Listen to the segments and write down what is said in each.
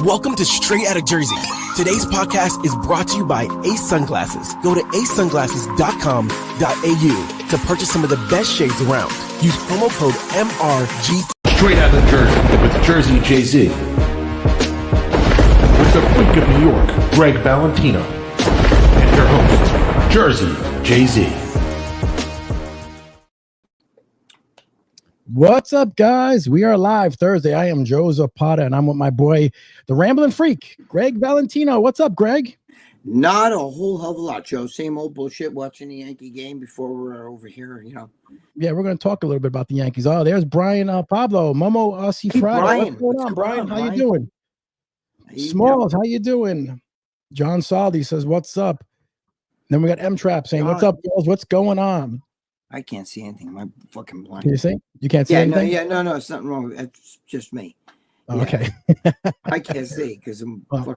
Welcome to Straight Outta Jersey. Today's podcast is brought to you by Ace Sunglasses. Go to acesunglasses.com.au to purchase some of the best shades around. Use promo code MRG. Straight Outta Jersey with Jersey Jay-Z. With the Queen of New York, Gregg Valentino. And your host, Jersey Jay-Z. What's up, guys? We are live Thursday. I am Joe Zapata, and I'm with my boy, the Rambling Freak, Gregg Valentino. What's up, Greg? Not a whole hell of a lot, Joe. Same old bullshit watching the Yankee game before we're over here, you know. Yeah, we're going to talk a little bit about the Yankees. Oh, there's Brian Pablo, Momo Aussie Friday. What's going on, Brian? How you doing? Smalls, how you doing? John Saldi says, what's up? Then we got M-Trap saying, what's up, girls? What's going on? I can't see anything. I'm fucking blind. Can you see? You can't see anything? No, it's nothing wrong with it. It's just me. Oh, yeah. Okay. I can't see because I'm well,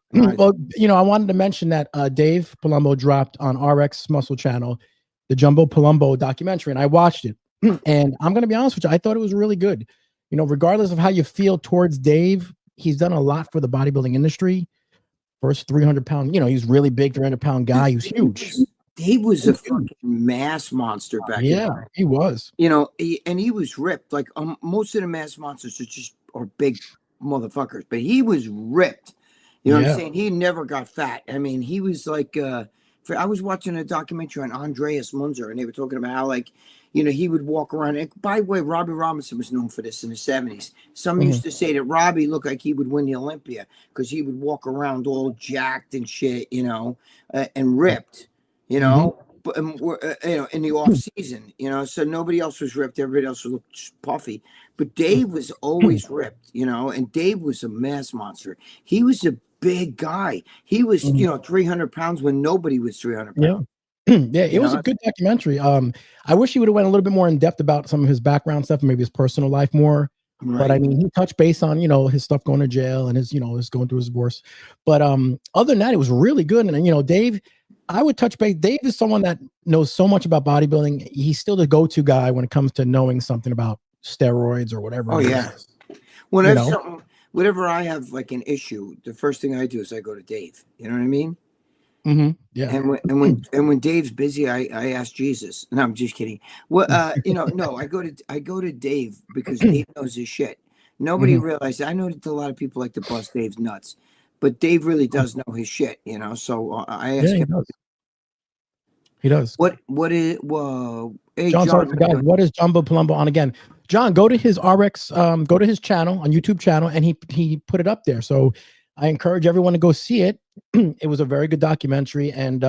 you know, I wanted to mention that Dave Palumbo dropped on RX Muscle Channel the Jumbo Palumbo documentary, and I watched it. And I'm going to be honest with you, I thought it was really good. You know, regardless of how you feel towards Dave, he's done a lot for the bodybuilding industry. First 300-pound, you know, he's really big, 300-pound guy. He was huge. He was a fucking mass monster back then. Yeah, he was. You know, he was ripped. Like most of the mass monsters are big motherfuckers, but he was ripped. You know what I'm saying? He never got fat. I mean, he was like, I was watching a documentary on Andreas Munzer, and they were talking about how, like, you know, he would walk around. And by the way, Robbie Robinson was known for this in the 70s. Some used to say that Robbie looked like he would win the Olympia because he would walk around all jacked and shit, you know, and ripped. You know, but you know, in the off season, you know, so nobody else was ripped. Everybody else looked puffy, but Dave was always ripped, you know, and Dave was a mass monster. He was a big guy. He was, you know, 300 pounds when nobody was 300 pounds. Yeah, it was a good documentary. I wish he would have went a little bit more in depth about some of his background stuff, maybe his personal life more. Right. But I mean, he touched base on, you know, his stuff going to jail and his, you know, his going through his divorce. But other than that, it was really good. And, you know, Dave, I would touch base. Dave is someone that knows so much about bodybuilding. He's still the go-to guy when it comes to knowing something about steroids or whatever. Oh, yeah. Whenever I have like an issue, the first thing I do is I go to Dave. You know what I mean? Yeah. And when Dave's busy, I ask Jesus. No, I'm just kidding. Well, you know, no, I go to Dave because Dave knows his shit. Nobody realized. I know that a lot of people like to bust Dave's nuts, but Dave really does know his shit. You know, so I ask him. He does. What is? Well, hey, John, guys, what is Jumbo Palumbo on again? John, go to his RX, go to his channel on YouTube channel, and he put it up there. So I encourage everyone to go see it. It was a very good documentary, and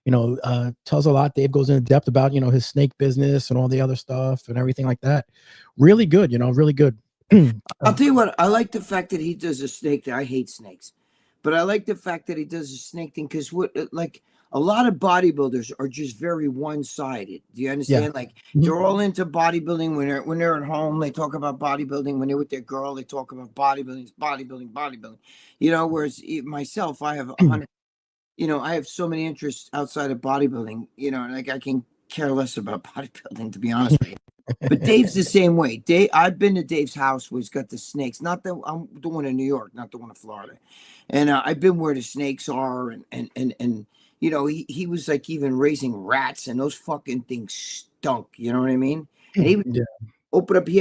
you know, tells a lot. Dave goes into depth about, you know, his snake business and all the other stuff and everything like that. Really good, you know, really good. I'll tell you what, I like the fact that he does a snake thing. I hate snakes, but I like the fact that he does a snake thing because what, like, a lot of bodybuilders are just very one-sided. Do you understand? Yeah. Like, they're all into bodybuilding. When they're at home, they talk about bodybuilding. When they're with their girl, they talk about bodybuilding. You know, whereas myself, I have 100. You know, I have so many interests outside of bodybuilding. You know, like I can care less about bodybuilding, to be honest with you. But Dave's the same way. Dave, I've been to Dave's house where he's got the snakes. Not the I'm the one in New York, not the one in Florida. And I've been where the snakes are, and you know, he was like even raising rats, and those fucking things stunk. You know what I mean? And he would open up. He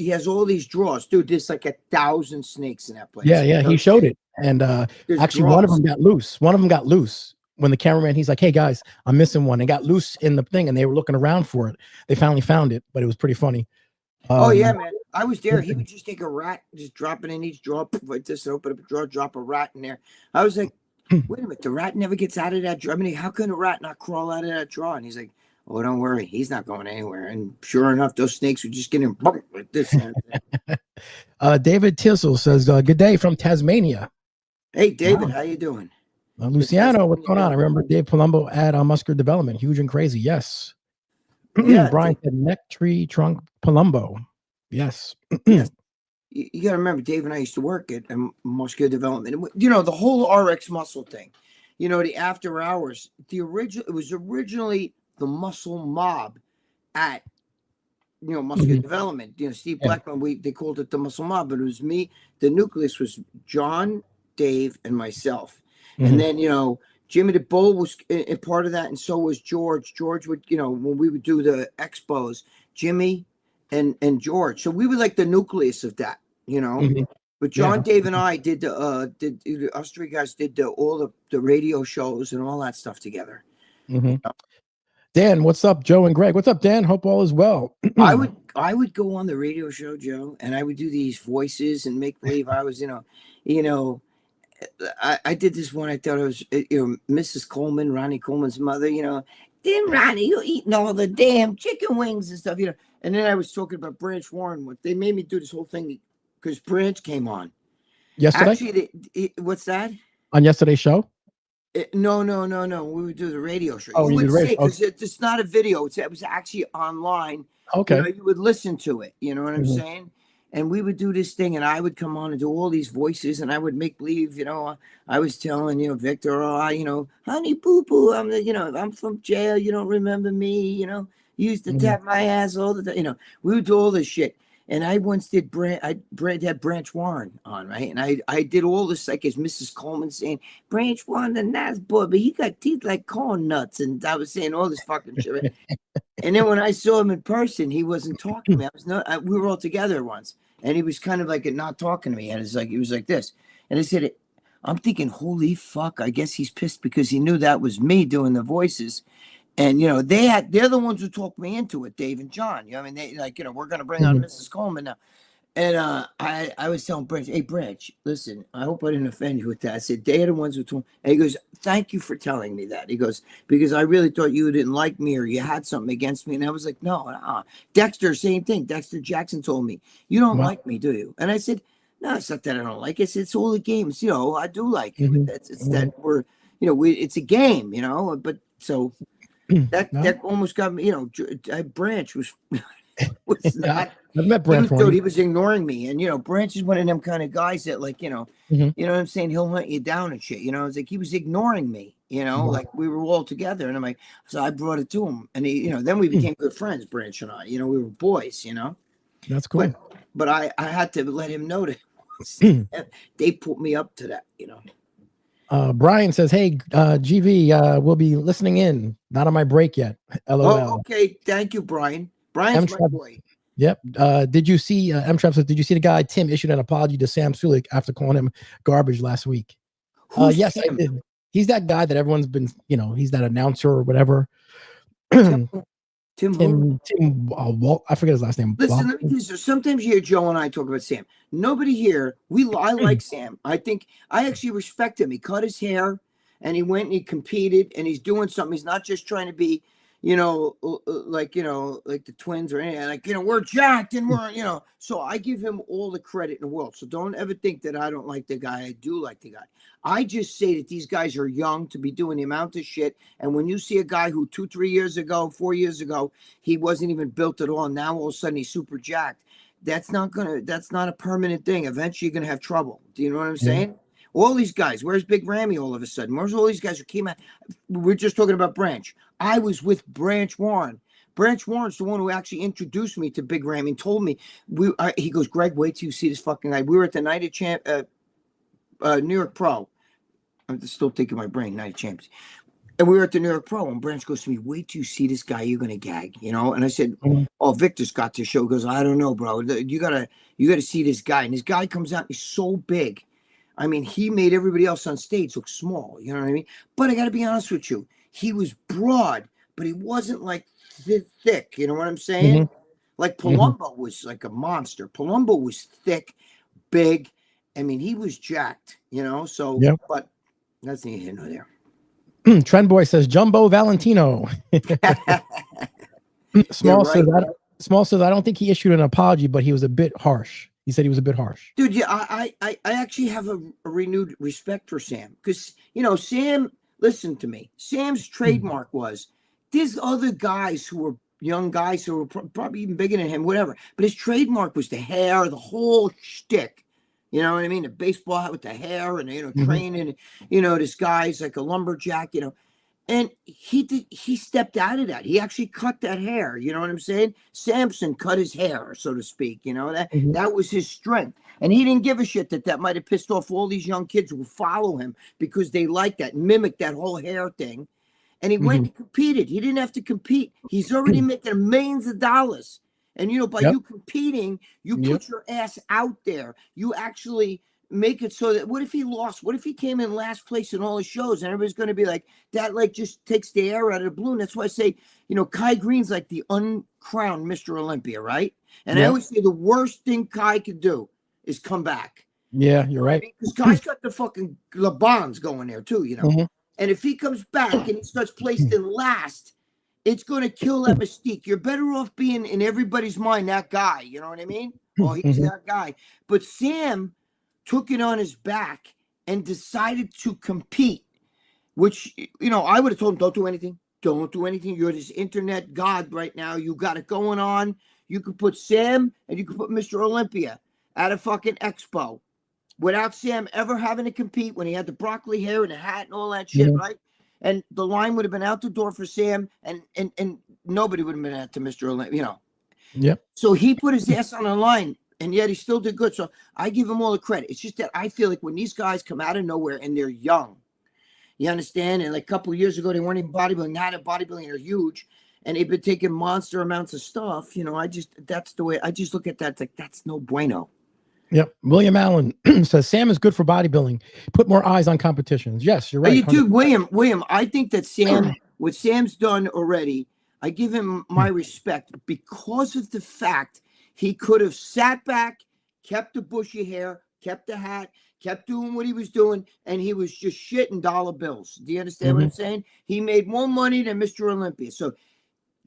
has all these drawers, dude. There's like 1,000 snakes in that place. Yeah, he showed it, and actually one of them got loose. One of them got loose when the cameraman, he's like, "Hey guys, I'm missing one." It got loose in the thing, and they were looking around for it. They finally found it, but it was pretty funny. Oh yeah, man. I was there. He would just take a rat, just drop it in each drawer, like this, and open up a drawer, drop a rat in there. I was like, wait a minute, the rat never gets out of that drawer. I mean, how can a rat not crawl out of that drawer? And he's like, oh, don't worry, he's not going anywhere. And sure enough, those snakes would just get him like this. David Tissel says, good day from Tasmania. Hey, David, how you doing? Luciano, what's going on? I remember Dave Palumbo at Muscular Development, huge and crazy. Yes. Yeah, Brian said neck tree trunk Palumbo. Yes. Yes. You got to remember, Dave and I used to work at Muscular Development. You know, the whole RX muscle thing. You know, the after hours. It was originally the Muscle Mob at, you know, Muscular Development. You know, Steve Blackman. They called it the Muscle Mob, but it was me. The nucleus was John, Dave, and myself. And then, Jimmy the Bull was a part of that, and so was George. George would, when we would do the expos, Jimmy and George. So we were like the nucleus of that, But John, Dave, and I did us three guys did all the radio shows and all that stuff together. Dan, what's up? Joe and Greg, what's up, Dan? Hope all is well. I would go on the radio show, Joe, and I would do these voices and make believe I was, I did this one. I thought it was, Mrs. Coleman, Ronnie Coleman's mother. Damn Ronnie, you're eating all the damn chicken wings and stuff. And then I was talking about Branch Warren. They made me do this whole thing because Branch came on yesterday. Actually, what's that? On yesterday's show? No. We would do the radio show. Oh, you would say, because it's not a video. It was actually online. Okay. You would listen to it. You know what I'm saying? And we would do this thing, and I would come on and do all these voices, and I would make believe, I was telling, Victor, honey boo boo, I'm from jail. You don't remember me, you used to tap my ass all the time. We would do all this shit. And I once did had Branch Warren on, right? And I did all this like as Mrs. Coleman saying, Branch Warren, the nice boy, but he got teeth like corn nuts. And I was saying all this fucking shit. Right? And then when I saw him in person, he wasn't talking to me. We were all together once, and he was kind of like not talking to me. And it's like he was like this. And I said, I'm thinking, holy fuck, I guess he's pissed because he knew that was me doing the voices. And they're the ones who talked me into it, Dave and John. They we're gonna bring on Mrs. Coleman now. And I was telling Branch, hey Branch, listen, I hope I didn't offend you with that. I said, they're the ones who told me. And he goes, thank you for telling me that. He goes, because I really thought you didn't like me or you had something against me. And I was like, no. Dexter, same thing. Dexter Jackson told me, you don't like me, do you? And I said, no, it's not that I don't like it. It's all the games. I do like it. It's that we're, it's a game, but so. That almost got me, Branch was not. I've met Branch. He was ignoring me, and Branch is one of them kind of guys that, like, you know what I'm saying, he'll hunt you down and shit. It's like he was ignoring me, like we were all together, and I'm like, so I brought it to him, and he, then we became good friends, Branch and I. We were boys, That's cool. But I had to let him know that they put me up to that, Brian says, hey, GV, we'll be listening in. Not on my break yet. LOL. Oh, okay. Thank you, Brian. Brian's my boy. Yep. Did you see, M-Trap says, did you see the guy, Tim, issued an apology to Sam Sulik after calling him garbage last week? Yes, Tim? I did. He's that guy that everyone's been, he's that announcer or whatever. Tim Walt, I forget his last name. Listen, let me tell you, sometimes you hear Joe and I talk about Sam. Nobody here, I like Sam. I think I actually respect him. He cut his hair and he went and he competed and he's doing something. He's not just trying to be, like the Twins or anything. Like, we're jacked and we're, so I give him all the credit in the world. So don't ever think that I don't like the guy. I do like the guy. I just say that these guys are young to be doing the amount of shit. And when you see a guy who 4 years ago, he wasn't even built at all. Now all of a sudden he's super jacked. That's not a permanent thing. Eventually you're going to have trouble. Do you know what I'm saying? All these guys, where's Big Rammy all of a sudden? Where's all these guys who came out? We're just talking about Branch. I was with Branch Warren. Branch Warren's the one who actually introduced me to Big Rammy and told me, he goes, Greg, wait till you see this fucking guy. We were at the Night of New York Pro. I'm still thinking my brain, Night of Champions. And we were at the New York Pro, and Branch goes to me, wait till you see this guy, you're going to gag, And I said, oh, Victor's got this show. He goes, I don't know, bro. You gotta see this guy. And this guy comes out, he's so big. I mean, he made everybody else on stage look small, you know what I mean? But I got to be honest with you. He was broad, but he wasn't like thick, you know what I'm saying? Like Palumbo was like a monster. Palumbo was thick, big. I mean, he was jacked, so, but that's neither here nor there. Trend Boy says, Jumbo Valentino. Small says, I don't think he issued an apology, but he was a bit harsh. He said he was a bit harsh. Dude, yeah, I actually have a renewed respect for Sam. Because, Sam, listen to me. Sam's trademark was, there's other guys who were young guys who were probably even bigger than him, whatever. But his trademark was the hair, the whole shtick. You know what I mean? The baseball hat with the hair and, training, this guy's like a lumberjack, And he stepped out of that. He actually cut that hair. You know what I'm saying? Samson cut his hair, so to speak. You know, that was his strength. And he didn't give a shit that might have pissed off all these young kids who follow him because they like that, mimic that whole hair thing. And he went and competed. He didn't have to compete. He's already making millions of dollars. And, you know, by you competing, you put your ass out there. You actually make it so that what if he lost? What if he came in last place in all his shows? And everybody's going to be like, that like just takes the air out of the balloon. That's why I say, you know, Kai Green's like the uncrowned Mr. Olympia, right? And I always say the worst thing Kai could do is come back. Yeah, you're right. Because Kai's got the fucking LeBrons going there too, you know. And if he comes back and he starts placed in last, it's going to kill that mystique. You're better off being in everybody's mind that guy. You know what I mean? Well, he's that guy. But Sam took it on his back and decided to compete, which, you know, I would have told him, don't do anything. Don't do anything. You're this internet god right now. You got it going on. You could put Sam and you could put Mr. Olympia at a fucking expo without Sam ever having to compete when he had the broccoli hair and the hat and all that shit, right? And the line would have been out the door for Sam and nobody would have been at to Mr. Olympia, you know. Yep. So he put his ass on the line. And yet he still did good. So I give him all the credit. It's just that I feel like when these guys come out of nowhere and they're young, you understand? And like a couple of years ago, they weren't even bodybuilding. Now they're bodybuilding. They're huge. And they've been taking monster amounts of stuff. You know, that's the way I just look at that. It's like, that's no bueno. Yep. William Allen says, Sam is good for bodybuilding. Put more eyes on competitions. Yes, you're right. You do, William, I think that Sam, what Sam's done already, I give him my respect because of the fact he could have sat back, kept the bushy hair, kept the hat, kept doing what he was doing, and he was just shitting dollar bills. Do you understand what I'm saying? He made more money than Mr. Olympia. So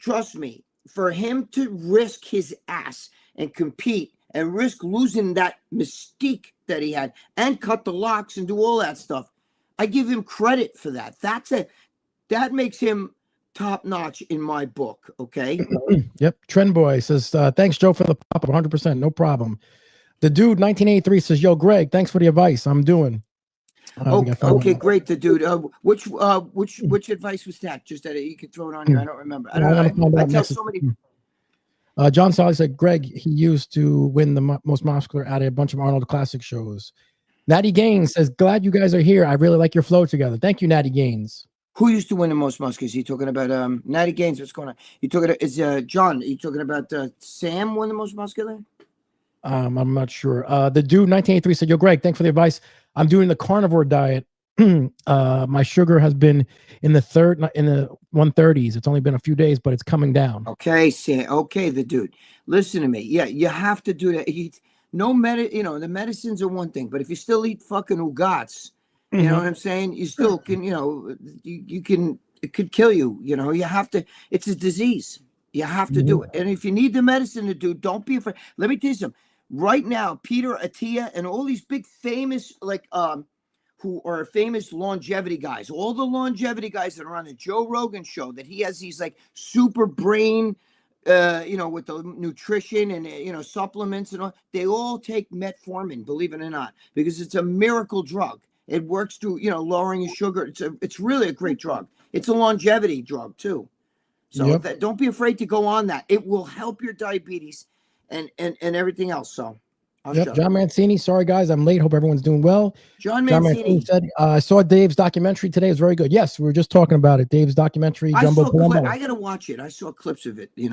trust me, for him to risk his ass and compete and risk losing that mystique that he had and cut the locks and do all that stuff, I give him credit for that. That makes him top notch in my book. Okay. Yep. Trend Boy says, thanks, Joe, for the pop up. 100%. No problem. The dude 1983 says, yo, Greg, thanks for the advice. I'm doing. Okay, great. The dude. Which advice was that? Just that you could throw it on here. I don't remember. I tell so many. John Sally said, Greg, he used to win the most muscular out of a bunch of Arnold Classic shows. Natty Gaines says, glad you guys are here. I really like your flow together. Thank you, Natty Gaines. Who used to win the most musculars? You talking about Natty Gaines? What's going on? You talking about John? You talking about Sam won the most muscular? I'm not sure. The dude 1983 said, yo, Greg, thanks for the advice. I'm doing the carnivore diet. My sugar has been in the 130s. It's only been a few days, but it's coming down. Okay, Sam. Okay, the dude. Listen to me. Yeah, you have to do that. The medicines are one thing, but if you still eat fucking Ugats, you know what I'm saying? You still can, you can, it could kill you. You know, you have to, it's a disease. You have to do it. And if you need the medicine to do, don't be afraid. Let me tell you something. Right now, Peter Attia and all these big famous, who are famous longevity guys, all the longevity guys that are on the Joe Rogan show, that he has these like super brain, with the nutrition and, supplements and all, they all take metformin, believe it or not, because it's a miracle drug. It works through, lowering your sugar. It's really a great drug. It's a longevity drug too. So don't be afraid to go on that. It will help your diabetes and everything else. So John Mancini, sorry guys, I'm late. Hope everyone's doing well. John Mancini said, I saw Dave's documentary today. It's very good. Yes, we were just talking about it. Dave's documentary, Jumbo Palumbo. I gotta watch it. I saw clips of it, It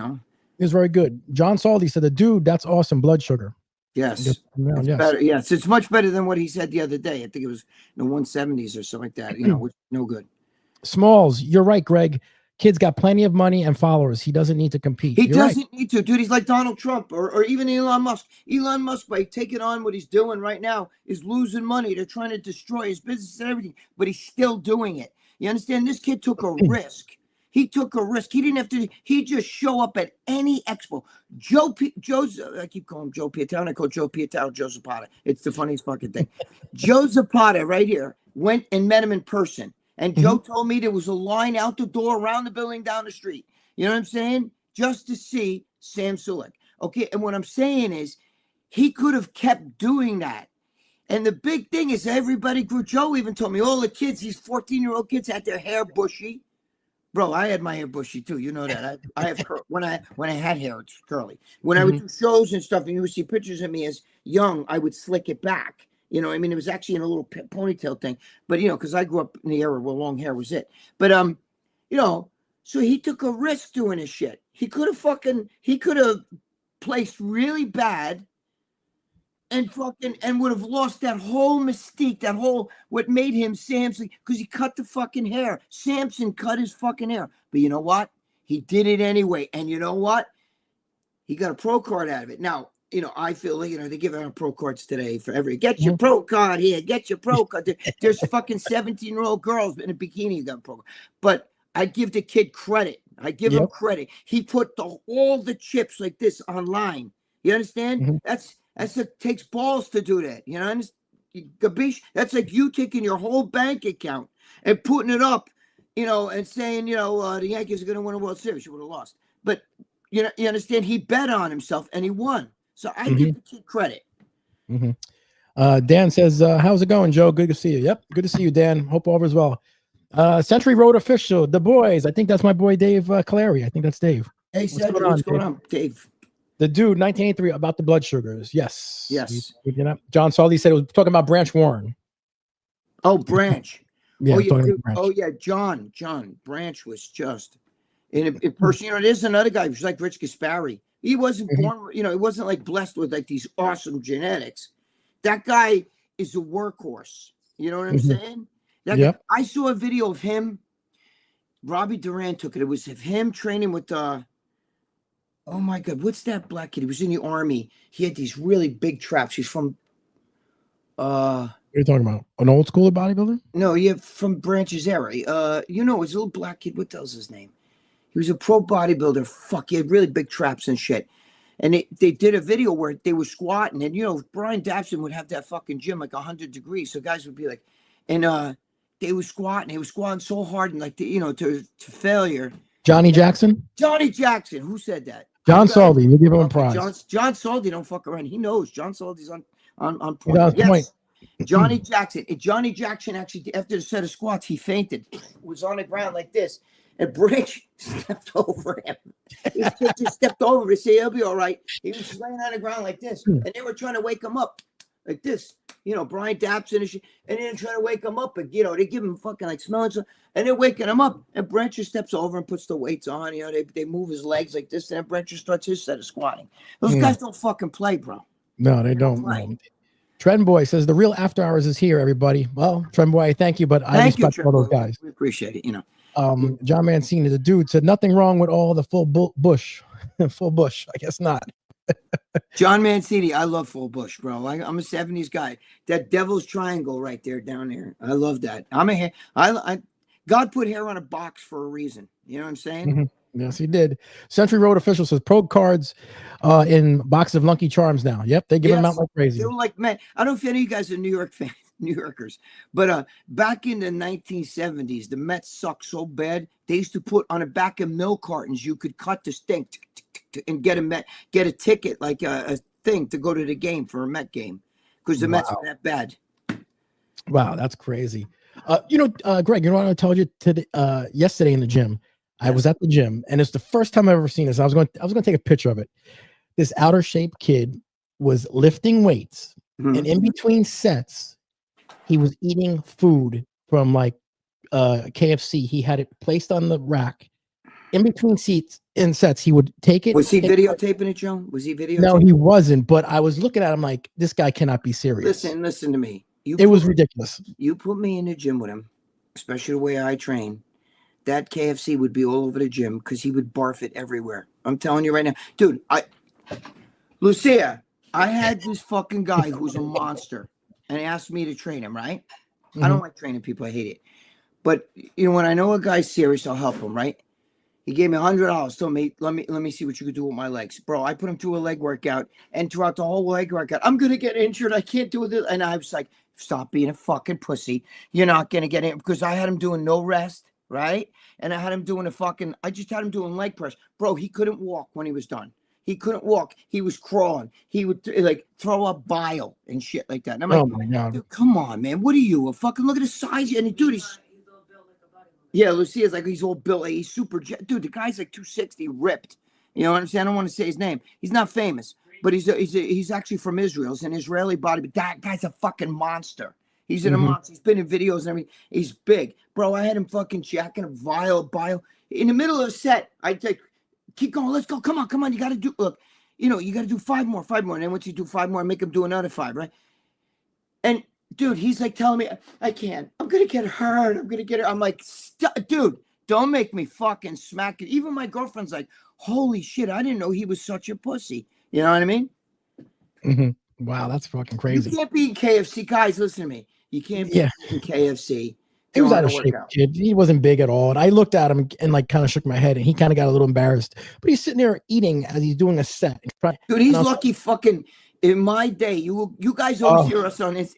was very good. John Saldy said, the dude, that's awesome. Blood sugar. Yes. It's better. Yes, it's much better than what he said the other day. I think it was in the 170s or something like that, which is no good. Smalls, you're right, Greg. Kid's got plenty of money and followers. He doesn't need to compete. He doesn't need to, dude. He's like Donald Trump or even Elon Musk. Elon Musk, by taking on what he's doing right now, is losing money. They're trying to destroy his business and everything, but he's still doing it. You understand? This kid took a risk. He took a risk. He didn't have to. He just show up at any expo. I keep calling him Joe Pietro, and I call Joe Pietro Joe Zapata. It's the funniest fucking thing. Joe Zapata right here went and met him in person. And Joe told me there was a line out the door around the building down the street. You know what I'm saying? Just to see Sam Sulek. Okay. And what I'm saying is he could have kept doing that. And the big thing is everybody grew. Joe even told me all the kids, these 14-year-old kids had their hair bushy. Bro, I had my hair bushy too. You know that. I have when I had hair, it's curly. When I would do shows and stuff, and you would see pictures of me as young, I would slick it back. You know, I mean, it was actually in a little ponytail thing. But you know, because I grew up in the era where long hair was it. But you know, so he took a risk doing his shit. He could have placed really bad and would have lost that whole mystique, that whole what made him Samson, because he cut the fucking hair. Samson cut his fucking hair. But you know what? He did it anyway. And you know what? He got a pro card out of it. Now, you know, I feel, you know, they give out pro cards today for every, get your pro card here, get your pro card. There's fucking 17-year-old girls in a bikini who got a pro card. But I give the kid credit. I give him credit. He put all the chips like this online. You understand? It takes balls to do that. You know, Gabish, that's like you taking your whole bank account and putting it up, you know, and saying, you know, the Yankees are going to win a World Series. You would have lost. But, you know, you understand? He bet on himself and he won. So I give the kid credit. Dan says, how's it going, Joe? Good to see you. Yep. Good to see you, Dan. Hope all is well. Century Road official, the boys. I think that's my boy, Dave Clary. I think that's Dave. Hey, Century, what's going on, Dave? The dude, 1983, about the blood sugars. Yes. Yes. You know, John Saldi said it was talking about Branch Warren. Oh, Branch. Yeah. John Branch was just in person. You know, there's another guy who's like Rich Gaspari. He wasn't born, you know, he wasn't like blessed with like these awesome genetics. That guy is a workhorse. You know what I'm saying? I saw a video of him. Robbie Duran took it. It was of him training with oh my God, what's that black kid? He was in the army. He had these really big traps. He's from what are you talking about? An old school bodybuilder? No, yeah, from Branch's era. You know, his little black kid. What the hell's his name? He was a pro bodybuilder. Fuck, he had really big traps and shit. And they did a video where they were squatting, and you know, Brian Dapson would have that fucking gym like 100 degrees. So guys would be like, and they were squatting. They were squatting so hard and like you know to failure. Johnny Jackson. Who said that? John Saldi. We give him a prize. John Saldi don't fuck around. He knows. John Saldi's on point. Point. Johnny Jackson. Johnny Jackson actually, after the set of squats, he fainted. Was on the ground like this. And Branch stepped over him. His kid just stepped over to say he'll be all right. He was laying on the ground like this. And they were trying to wake him up like this. You know, Brian Dapson and shit. And then trying to wake him up. But, you know, they give him fucking like smelling stuff. And they're waking him up. And Branch just steps over and puts the weights on. You know, they move his legs like this. And then Branch just starts his set of squatting. Those guys don't fucking play, bro. No, they don't. No. Trend Boy says the real after hours is here, everybody. Well, Trend Boy, thank you, but I respect all those guys. We appreciate it, you know. John Mancini, the dude, said nothing wrong with all the full bush. Full bush, I guess not. John Mancini, I love full bush, bro. I'm a 70s guy. That Devil's Triangle right there down there. I love that. God put hair on a box for a reason. You know what I'm saying? Yes, he did. Century Road official says pro cards in boxes of Lucky Charms now. Yep, they give them out like crazy. They were like, man, I don't know if any of you guys are New York fans, New Yorkers, but back in the 1970s, the Mets sucked so bad. They used to put on the back of milk cartons, you could cut the stink and get a ticket, like a thing to go to the game for a Met game because the Mets were that bad. Wow, that's crazy. You know, Greg, you know what I told you yesterday in the gym? I was at the gym, and it's the first time I've ever seen this. I was going to take a picture of it. This outer shape kid was lifting weights, and in between sets, he was eating food from like KFC. He had it placed on the rack. In between seats and sets, he would take it. Was he videotaping it, Joe? Was he videotaping? No, he wasn't. But I was looking at him like, this guy cannot be serious. Listen to me. It was ridiculous. You put me in the gym with him, especially the way I train. That KFC would be all over the gym because he would barf it everywhere. I'm telling you right now. Dude, Lucia, I had this fucking guy who's a monster and he asked me to train him, right? I don't like training people. I hate it. But, you know, when I know a guy's serious, I'll help him, right? He gave me $100. Told me, let me see what you could do with my legs. Bro, I put him through a leg workout, and throughout the whole leg workout, I'm going to get injured. I can't do this. And I was like, stop being a fucking pussy. You're not going to get it. Because I had him doing no rest. Right? And I had him doing I just had him doing leg press. Bro, he couldn't walk when he was done. He couldn't walk. He was crawling. He would like throw up bile and shit like that. And I'm like, oh my God. Dude, come on, man. What are you? A fucking look at his size. And dude, Yeah, Lucia's like, he's all built. He's super, dude. The guy's like 260, ripped. You know what I'm saying? I don't want to say his name. He's not famous, but he's actually from Israel. He's an Israeli body, but that guy's a fucking monster. He's in a monster. He's been in videos and everything. He's big, bro. I had him fucking jacking a bio. In the middle of the set, I take, keep going. Let's go. Come on. You got to do. Look, you got to do 5 more. And then once you do 5 more, I make him do another 5, right? And dude, he's like telling me, I can't. I'm gonna get hurt. I'm like, dude, don't make me fucking smack you. Even my girlfriend's like, holy shit, I didn't know he was such a pussy. You know what I mean? Wow, that's fucking crazy. You can't be in KFC, guys. Listen to me. You can't be in KFC. He was out of shape, kid. He wasn't big at all. And I looked at him and like kind of shook my head, and he kind of got a little embarrassed. But he's sitting there eating as he's doing a set. Dude, he's lucky. Fucking in my day, you guys always hear us on this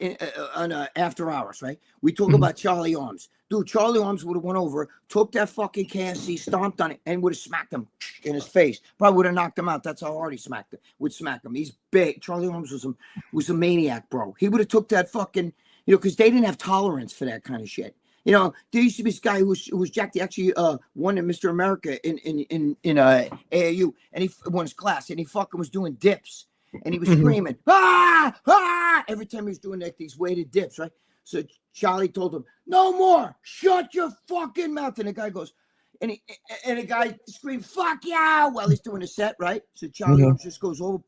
on After Hours, right? We talk about Charlie Arms. Dude, Charlie Arms would have went over, took that fucking KFC, stomped on it, and would have smacked him in his face. Probably would have knocked him out. That's how hard he smacked him. Would smack him. He's big. Charlie Arms was a maniac, bro. He would have took that fucking, because they didn't have tolerance for that kind of shit. There used to be this guy who was jacked. He actually won in Mr. America in AAU, and he won his class, and he fucking was doing dips, and he was screaming, every time he was doing like these weighted dips, right? So Charlie told him, no more, shut your fucking mouth. And the guy goes, and the guy screamed, fuck yeah, while he's doing a set, right? So Charlie just goes over,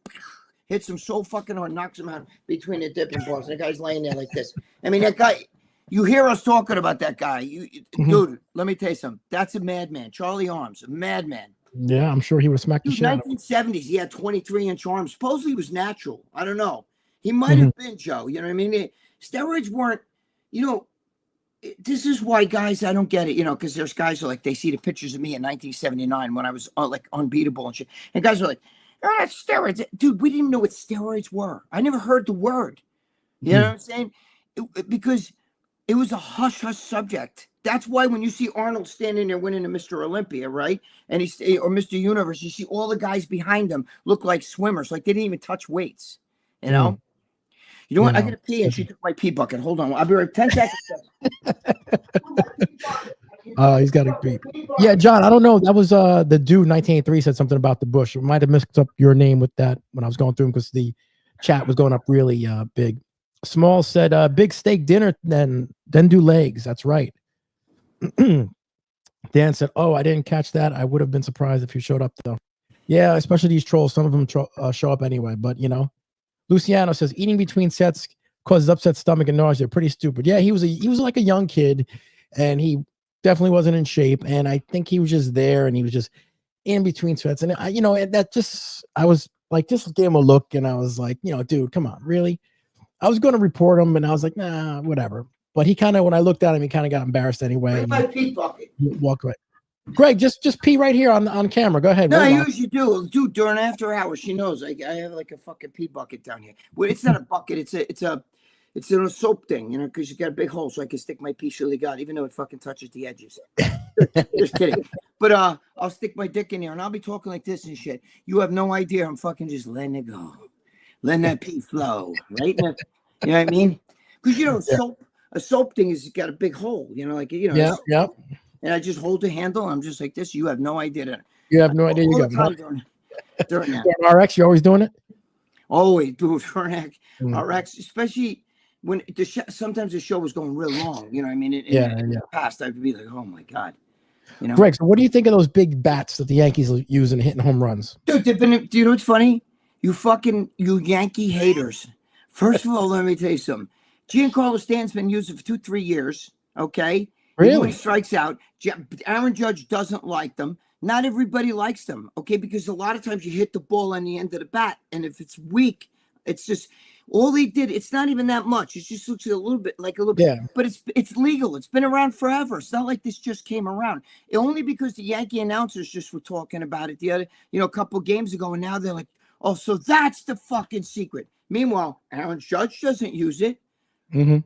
hits him so fucking hard, knocks him out between the dipping balls, and the guy's laying there like this. I mean, that guy, you hear us talking about that guy. Dude, let me tell you something. That's a madman. Charlie Arms, a madman. Yeah, I'm sure he would smack the shit out of him. 1970s, he had 23-inch arms. Supposedly he was natural. I don't know. He might have been, Joe. You know what I mean? Steroids weren't, this is why guys, I don't get it, because there's guys who are like, they see the pictures of me in 1979 when I was like unbeatable and shit. And guys are like, oh, that's steroids. Dude, we didn't know what steroids were. I never heard the word. You know what I'm saying? Because it was a hush-hush subject. That's why when you see Arnold standing there winning a Mr. Olympia, right? And or Mr. Universe, you see all the guys behind him look like swimmers, like they didn't even touch weights. You know? You know what? I gotta pee, and she took my pee bucket. Hold on. I'll be right 10 seconds. He's got to pee. Yeah, John, I don't know. That was the dude 1983 said something about the bush. I might have mixed up your name with that when I was going through because the chat was going up really big. Small said, big steak dinner, then do legs. That's right. Dan said, oh, I didn't catch that. I would have been surprised if you showed up, though. Yeah, especially these trolls. Some of them show up anyway. But, Luciano says, eating between sets causes upset stomach and nausea. Pretty stupid. Yeah, he was like a young kid, and he definitely wasn't in shape. And I think he was just there, and he was just in between sets. And, I was like, just gave him a look, and I was like, dude, come on, really? I was going to report him, and I was like, nah, whatever. But he kind of, when I looked at him, he kind of got embarrassed anyway. My pee bucket. Walk away. Greg, just pee right here on camera. Go ahead. No, I usually do. Dude, during After Hours, she knows. I have like a fucking pee bucket down here. Well, it's not a bucket. It's a soap thing, because you got a big hole, so I can stick my pee surely God, even though it fucking touches the edges. Just kidding. But I'll stick my dick in there, and I'll be talking like this and shit. You have no idea. I'm fucking just letting it go. Letting that pee flow, right? You know what I mean? Because a soap thing is got a big hole, Yeah. And I just hold the handle. I'm just like this. You have no idea. You have no idea. You got during that. RX, you're always doing it. Always, dude. RX, especially when sometimes the show was going real long. You know what I mean? In the past, I'd be like, oh my god. Greg, so what do you think of those big bats that the Yankees use in hitting home runs? Dude, do you know what's funny? You Yankee haters. First of all, let me tell you something. Giancarlo Stanton's been using it for 2-3 years. Okay. Really? When he strikes out, Aaron Judge doesn't like them. Not everybody likes them. Okay. Because a lot of times you hit the ball on the end of the bat. And if it's weak, it's just all he did. It's not even that much. It just looks a little bit. But it's legal. It's been around forever. It's not like this just came around. Only because the Yankee announcers just were talking about it a couple of games ago. And now they're like, oh, so that's the fucking secret. Meanwhile, Aaron Judge doesn't use it. Mm-hmm.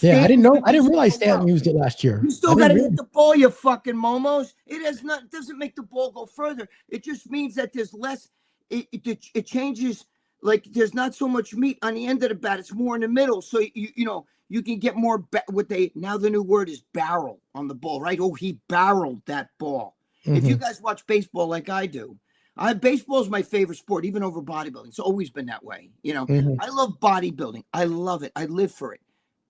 Yeah, I didn't know. I didn't realize Stanton used it last year. You still got to hit the ball, you fucking momos. It doesn't make the ball go further. It just means that there's less. It changes like there's not so much meat on the end of the bat. It's more in the middle. So you can get more now the new word is barrel on the ball, right? Oh, he barreled that ball. If you guys watch baseball like I do, baseball is my favorite sport, even over bodybuilding. It's always been that way. I love bodybuilding. I love it. I live for it,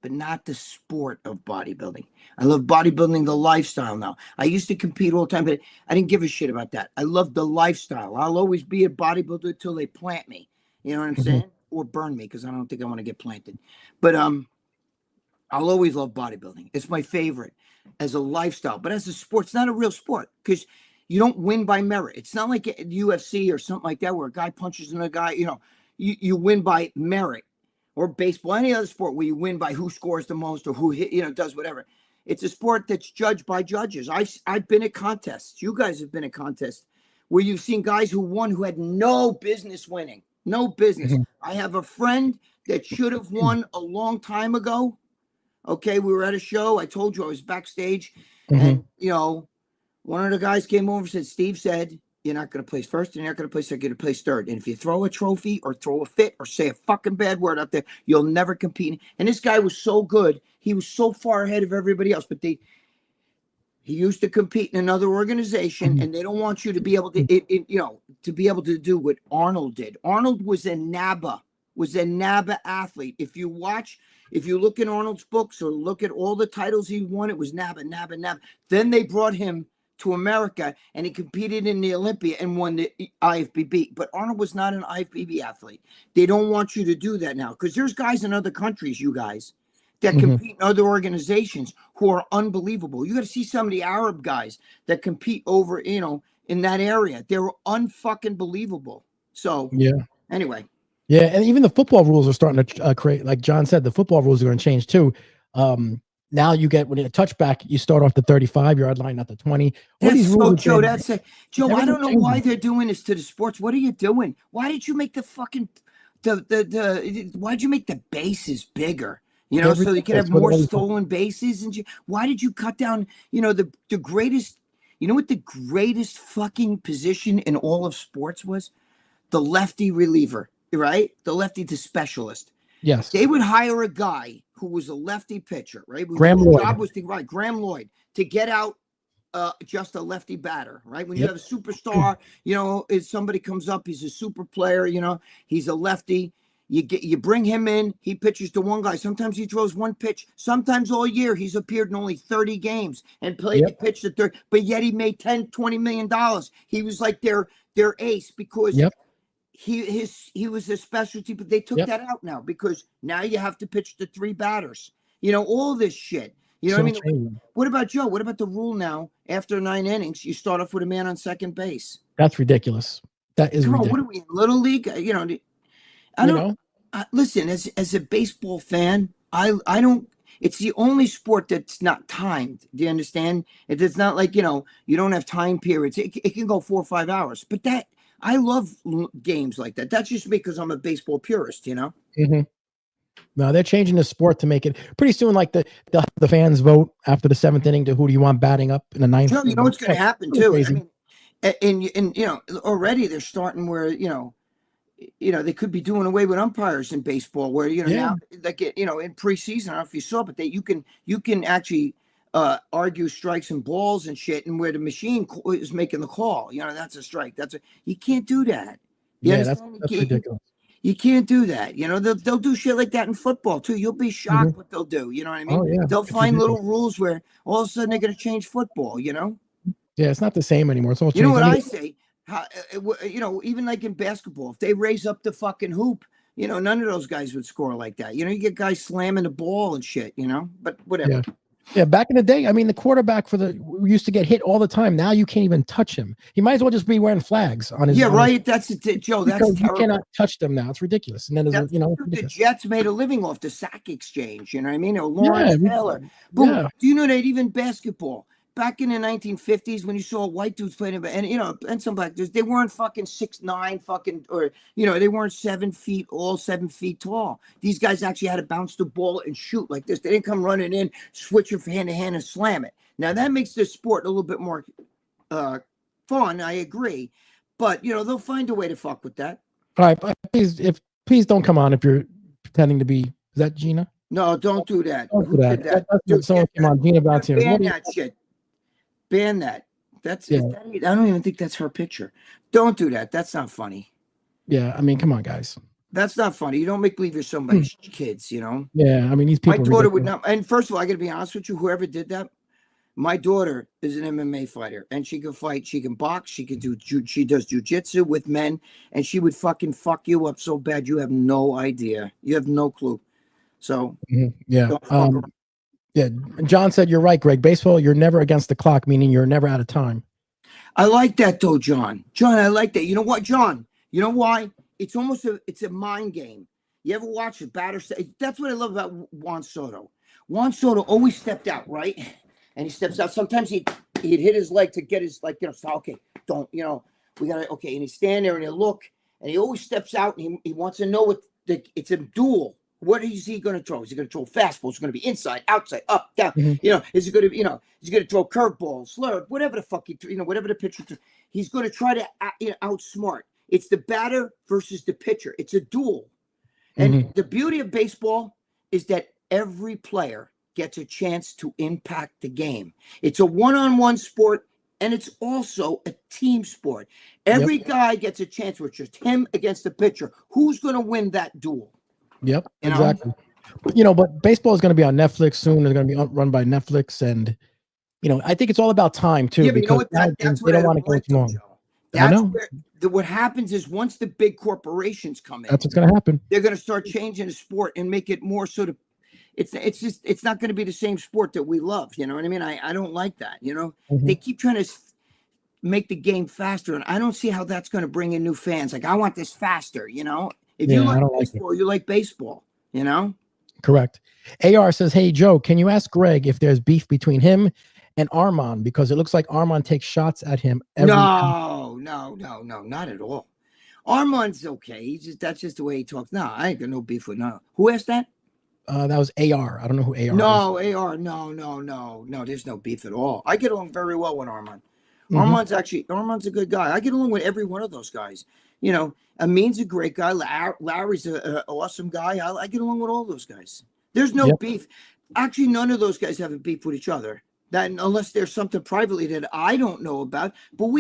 but not the sport of bodybuilding. I love bodybuilding, the lifestyle now. I used to compete all the time, but I didn't give a shit about that. I love the lifestyle. I'll always be a bodybuilder until they plant me. You know what I'm saying? Or burn me, because I don't think I want to get planted. But I'll always love bodybuilding. It's my favorite as a lifestyle. But as a sport, it's not a real sport, because you don't win by merit. It's not like UFC or something like that where a guy punches another guy. You win by merit. Or baseball, any other sport where you win by who scores the most or who does whatever. It's a sport that's judged by judges. I've been at contests. You guys have been at contests where you've seen guys who won who had no business winning. No business. I have a friend that should have won a long time ago. Okay, we were at a show. I told you I was backstage. And, one of the guys came over and said, Steve said, you're not going to place first, and you're not going to place second, you're going to place third. And if you throw a trophy or throw a fit or say a fucking bad word out there, you'll never compete. And this guy was so good. He was so far ahead of everybody else. But he used to compete in another organization, and they don't want you to be able to, to be able to do what Arnold did. Arnold was a NABA athlete. If you look in Arnold's books or look at all the titles he won, it was NABA. Then they brought him to America, and he competed in the Olympia and won the IFBB. But Arnold was not an IFBB athlete. They don't want you to do that now, because there's guys in other countries, you guys, that compete in other organizations who are unbelievable. You got to see some of the Arab guys that compete over, in that area. They're unfucking believable. So anyway. Yeah, and even the football rules are starting to create, like John said, the football rules are going to change too. Now you get, when you touchback, you start off the 35-yard line, not the 20. That's so, Joe. Joe, I don't know why they're doing this to the sports. What are you doing? Why did you make the fucking why'd you make the bases bigger? So you could have more stolen bases, and why did you cut down? The greatest. You know what the greatest fucking position in all of sports was? The lefty reliever, right? The lefty, the specialist. Yes. They would hire a guy who was a lefty pitcher, right? Graham Lloyd. Job was Graham Lloyd, to get out just a lefty batter, right? When you have a superstar, if somebody comes up, he's a super player, he's a lefty. You bring him in, he pitches to one guy. Sometimes he throws one pitch. Sometimes all year he's appeared in only 30 games and played the pitch to third, but yet he made $10-20 million. He was like their ace, because he was a specialty, but they took that out now, because now you have to pitch to 3 batters. All this shit. You know what I mean? What about Joe? What about the rule now? After 9 innings, you start off with a man on second base. That's ridiculous. That is ridiculous. What are we in Little League? I don't. Listen, as a baseball fan, I don't. It's the only sport that's not timed. Do you understand? It's not like you don't have time periods. It can go 4 or 5 hours. But I love games like that. That's just because I'm a baseball purist. No, they're changing the sport to make it pretty soon. Like the fans vote after the 7th inning to who do you want batting up in the 9th. Joe, you know what's going to happen too. I mean, and already they're starting where they could be doing away with umpires in baseball, where now, like in preseason, I don't know if you saw, but you can actually argue strikes and balls and shit, and where the machine is making the call, that's a strike. You can't do that. That's ridiculous. You can't do that. They'll do shit like that in football too. You'll be shocked what they'll do. You know what I mean? Oh, yeah. They'll find little rules where all of a sudden they're going to change football. Yeah, it's not the same anymore. It's all changed. What I say? Even like in basketball, if they raise up the fucking hoop, none of those guys would score like that. You get guys slamming the ball and shit, but whatever. Yeah, back in the day, I mean, the quarterback used to get hit all the time. Now you can't even touch him. He might as well just be wearing flags on his. Yeah, right. That's it, Joe. That's terrible. You cannot touch them now. It's ridiculous. And then the Jets made a living off the sack exchange. You know what I mean? Or Lawrence Taylor. Boom. Do you know that even basketball? Back in the 1950s, when you saw white dudes playing, and some black dudes, they weren't fucking 6'9", they weren't 7 feet, all 7 feet tall. These guys actually had to bounce the ball and shoot like this. They didn't come running in, switch it from hand to hand and slam it. Now that makes this sport a little bit more fun. I agree, but they'll find a way to fuck with that. All right, but please don't come on if you're pretending to be. Is that Gina? No, don't do that. Don't do Who that. did that? That's Dude, someone came on. Gina Valentino. ban that shit. Ban that. That's Yeah. I don't even think that's her picture. Don't do that. That's not funny. Yeah, I mean, come on, guys. That's not funny. You don't make believe you're somebody's kids, you know? Yeah, I mean, these My people. daughter ridiculous. would not. And first of all, I got to be honest with you. Whoever did that, my daughter is an MMA fighter, and she can fight. She can box. She can do. She does jujitsu with men, and she would fucking fuck you up so bad you have no idea. You have no clue. So Yeah. don't fuck her. Yeah. John said you're right, Greg. Baseball, you're never against the clock, meaning you're never out of time. I like that though, John. John, I like that. You know what, John? You know why? It's almost a mind game. You ever watch a batter? That's what I love about Juan Soto. Juan Soto always stepped out, right? And he steps out. Sometimes he'd hit his leg to get his, like, you know, so, okay, don't, you know, we got to, okay. And he's standing there and he'll look, and he always steps out and he wants to know what it's a duel. What is he going to throw? Is he going to throw fastballs? Is it going to be inside, outside, up, down? You know, is he going to, you know, is he going to throw curveballs, slur, whatever the fuck you know, whatever the pitcher throws. He's going to try to outsmart. It's the batter versus the pitcher. It's a duel. And the beauty of baseball is that every player gets a chance to impact the game. It's a one-on-one sport, and it's also a team sport. Every guy gets a chance, which is him against the pitcher. Who's going to win that duel? Yep, You know? exactly. You know, but baseball is going to be on Netflix soon. It's going to be run by Netflix, and you know, I think it's all about time too. Yeah, but you know because what? That's they what I don't want to don't like, go too long. Joe. I That's know. where what happens is once the big corporations come in, That's what's going to happen. they're going to start changing the sport and make it more sort of. It's not going to be the same sport that we love. You know what I mean? I don't like that. You know, they keep trying to make the game faster, and I don't see how that's going to bring in new fans. Like, I want this faster. You know, if you like baseball, you like baseball. You know. Correct. AR says, "Hey Joe, can you ask Greg if there's beef between him and Armand, because it looks like Armand takes shots at him every No, not at all. Armand's okay. That's just the way he talks. No, I ain't got no beef with no. Who asked that? That was AR. I don't know who AR is. No, AR. No. There's no beef at all. I get along very well with Armand. Armand's a good guy. I get along with every one of those guys. You know, Amin's a great guy. Larry's an awesome guy. I get along with all those guys. There's no beef. Actually, none of those guys have a beef with each other. That unless there's something privately that I don't know about. But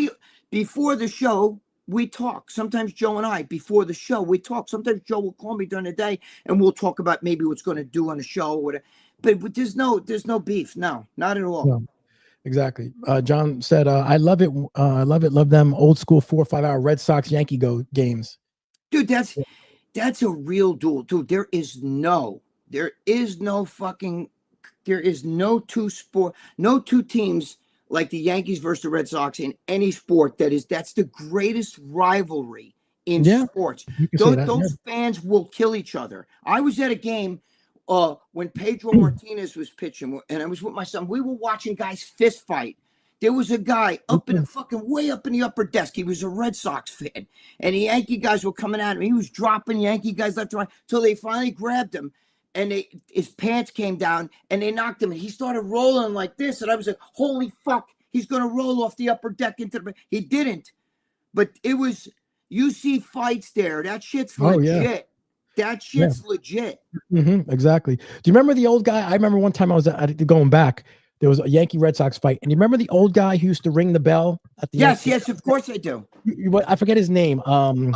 before the show, we talk. Sometimes Joe and I, before the show, we talk. Sometimes Joe will call me during the day and we'll talk about maybe what's going to do on the show or whatever. But there's no beef. No, not at all. No, exactly. John said, I love it. Love them old school 4 or 5 hour Red Sox Yankee games. Dude, that's a real duel. Dude, there is no two teams like the Yankees versus the Red Sox in any sport. That's the greatest rivalry in sports. Those fans will kill each other. I was at a game when Pedro Martinez was pitching, and I was with my son. We were watching guys fist fight. There was a guy up in the fucking way up in the upper desk. He was a Red Sox fan, and the Yankee guys were coming at him. He was dropping Yankee guys left and right till they finally grabbed him. And his pants came down and they knocked him and he started rolling like this. And I was like, holy fuck, he's going to roll off the upper deck into the. He didn't. But you see fights there. That shit's legit. That shit's legit. Exactly. Do you remember the old guy? I remember one time I was going back. There was a Yankee Red Sox fight. And you remember the old guy who used to ring the bell at the Yes, of course I do. I forget his name. Dude,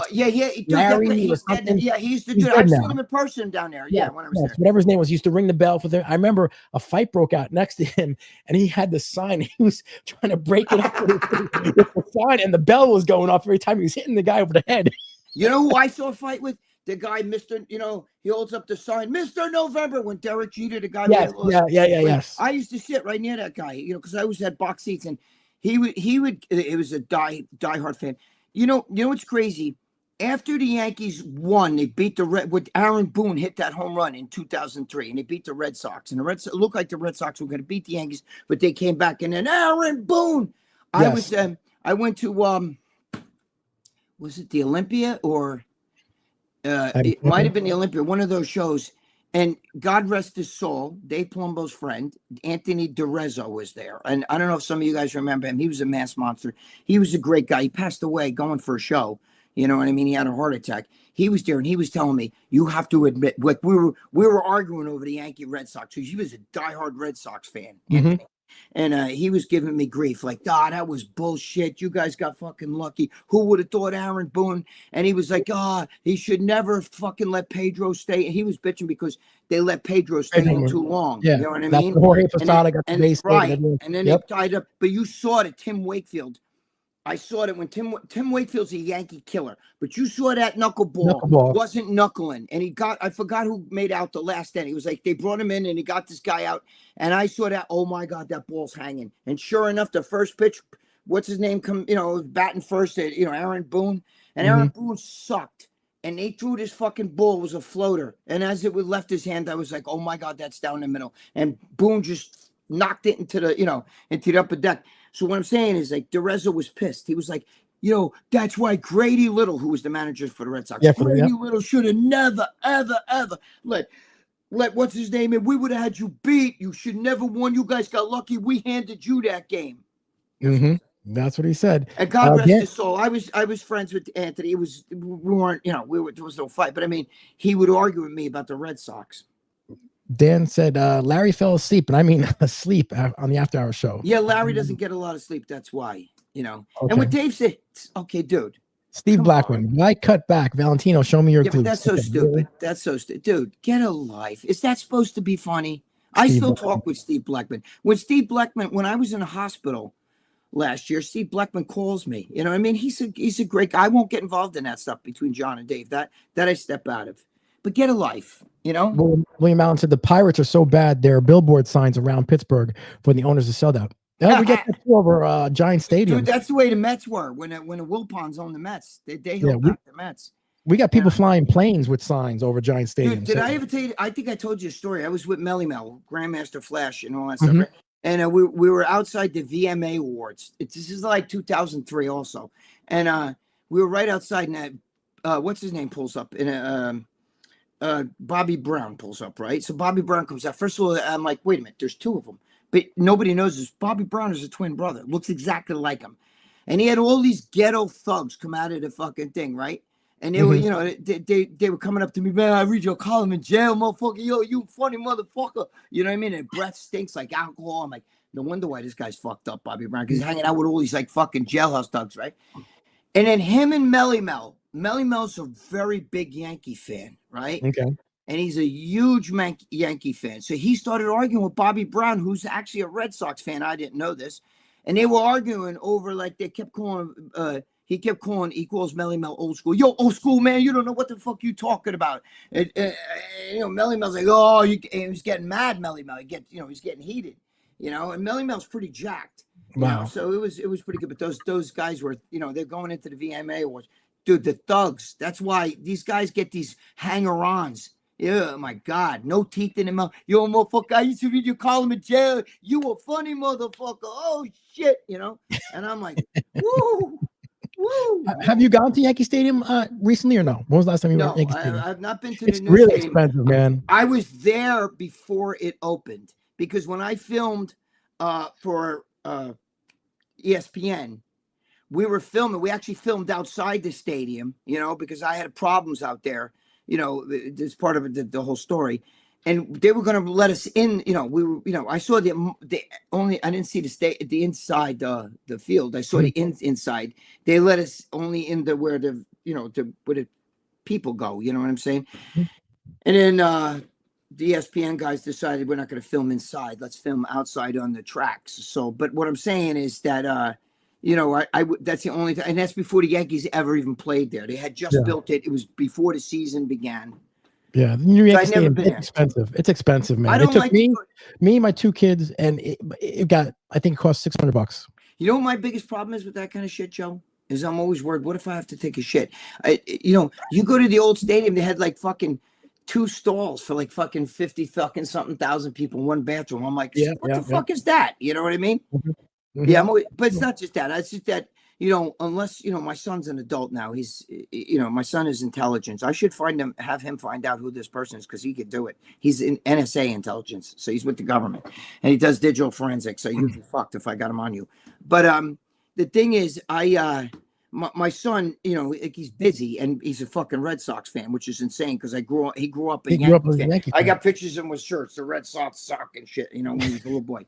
Larry or something. Yeah, he used to do it. I've seen him in person down there. Yeah, when I was there. Whatever his name was, he used to ring the bell for them. I remember a fight broke out next to him, and he had the sign. He was trying to break it up with the sign, and the bell was going off every time he was hitting the guy over the head. You know who I saw a fight with? The guy, Mr. You know, he holds up the sign, Mr. November, when Derek Jeter, the guy. Yes. I used to sit right near that guy, you know, because I always had box seats, and he would. It was a diehard fan. You know what's crazy? After the Yankees won, they beat the Red. With Aaron Boone hit that home run in 2003, and they beat the Red Sox. And it looked like the Red Sox were going to beat the Yankees, but they came back, and then Aaron Boone. Yes. I went to was it the Olympia or? It might have been the Olympia, one of those shows. And God rest his soul, Dave Palumbo's friend, Anthony DeRezzo, was there. And I don't know if some of you guys remember him. He was a mass monster. He was a great guy. He passed away going for a show. You know what I mean? He had a heart attack. He was there and he was telling me, you have to admit, like we were arguing over the Yankee Red Sox. So he was a diehard Red Sox fan, Anthony. And he was giving me grief, like, that was bullshit. You guys got fucking lucky. Who would have thought Aaron Boone? And he was like, he should never fucking let Pedro stay. And he was bitching because they let Pedro stay in too long. Yeah, you know what I that's mean? Jorge Posada got the base right. And then they tied up. But you saw that Tim Wakefield. I saw that when Tim Wakefield's a Yankee killer, but you saw that knuckleball wasn't knuckling, and I forgot who made out the last end. He was like, they brought him in and he got this guy out, and I saw that. Oh my God, that ball's hanging. And sure enough, the first pitch, what's his name? Batting first at Aaron Boone, and Aaron Boone sucked, and they threw this fucking ball. It was a floater, and as it left his hand, I was like, oh my God, that's down the middle, and Boone just knocked it into the upper deck. So what I'm saying is, like, DeRezzo was pissed. He was like, that's why Grady Little, who was the manager for the Red Sox, Grady Little should have never, ever, ever let what's his name in. We would have had you beat. You should never won. You guys got lucky. We handed you that game. That's what he said. And God rest his soul. I was friends with Anthony. It was there was no fight, but I mean, he would argue with me about the Red Sox. Dan said Larry fell asleep, and I mean asleep on the After Hour show. Yeah, Larry doesn't get a lot of sleep. That's why, Okay. And what Dave said, okay, dude. Steve Blackman, why cut back? Valentino, show me your clues. But that's so stupid. Really? That's so stupid. Dude, get a life. Is that supposed to be funny? I still talk with Steve Blackman. When I was in the hospital last year, Steve Blackman calls me. You know what I mean? He's a great guy. I won't get involved in that stuff between John and Dave. That I step out of. But get a life, William Allen said the Pirates are so bad there are billboard signs around Pittsburgh for the owners to sell that. We get that over Giant Stadium. Dude, that's the way the Mets were when the Wilpons owned the Mets. They held back the Mets. We got people flying planes with signs over Giant Stadium. Dude, did I ever tell you? I think I told you a story. I was with Melly Mel, Grandmaster Flash, and all that stuff. Right? And we were outside the VMA Awards. This is like 2003 also. And we were right outside, and what's his name pulls up in a Bobby Brown pulls up, right? So Bobby Brown comes out. First of all, I'm like, wait a minute, there's two of them. But nobody knows this. Bobby Brown is a twin brother. Looks exactly like him. And he had all these ghetto thugs come out of the fucking thing, right? And they were, they were coming up to me, man, I read your column in jail, motherfucker. Yo, you funny motherfucker. You know what I mean? And breath stinks like alcohol. I'm like, no wonder why this guy's fucked up, Bobby Brown, because he's hanging out with all these like fucking jailhouse thugs, right? And then him and Melly Mel's a very big Yankee fan, right? Okay. And he's a huge Yankee fan. So he started arguing with Bobby Brown, who's actually a Red Sox fan. I didn't know this. And they were arguing over, like, they kept calling, he calls Melly Mel old school. Yo, old school, man, you don't know what the fuck you talking about. And, Melly Mel's like, oh, he was getting mad, Melly Mel. He's getting heated, and Melly Mel's pretty jacked. Wow. So it was pretty good. But those guys were, they're going into the VMA Awards. Dude, the thugs. That's why these guys get these hanger-ons. Yeah, my God. No teeth in the mouth. Yo, motherfucker, I used to read your column in jail. You a funny motherfucker. Oh, shit, And I'm like, woo, woo. Have you gone to Yankee Stadium recently or no? When was the last time you were at Yankee Stadium? I've not been to the new stadium. It's really stadium. expensive, man. I was there before it opened because when I filmed for ESPN, we were filming. We actually filmed outside the stadium, because I had problems out there. This part of it, the whole story, and they were going to let us in. We were, I saw I didn't see the inside the field. I saw the inside. They let us only in where the where the people go. You know what I'm saying? And then the ESPN guys decided we're not going to film inside. Let's film outside on the tracks. So, but what I'm saying is that. That's the only thing, and that's before the Yankees ever even played there. They had just built it. It was before the season began. Yeah, the new Yankee Stadium, it's expensive. It's expensive, man. It took me and my two kids, and it cost $600. You know what my biggest problem is with that kind of shit, Joe? Is I'm always worried, what if I have to take a shit? You go to the old stadium, they had like fucking 2 stalls for like fucking 50 fucking something thousand people in one bathroom. I'm like, what the fuck is that? You know what I mean? Mm-hmm. Yeah, but it's not just that. It's just that, unless, my son's an adult now. He's, my son is intelligence. I should have him find out who this person is because he could do it. He's in NSA intelligence. So he's with the government and he does digital forensics. So you'd be fucked if I got him on you. But the thing is, my son, like he's busy and he's a fucking Red Sox fan, which is insane because he grew up a Yankee fan. I got pictures of him with shirts, the Red Sox suck and shit, when he was a little boy.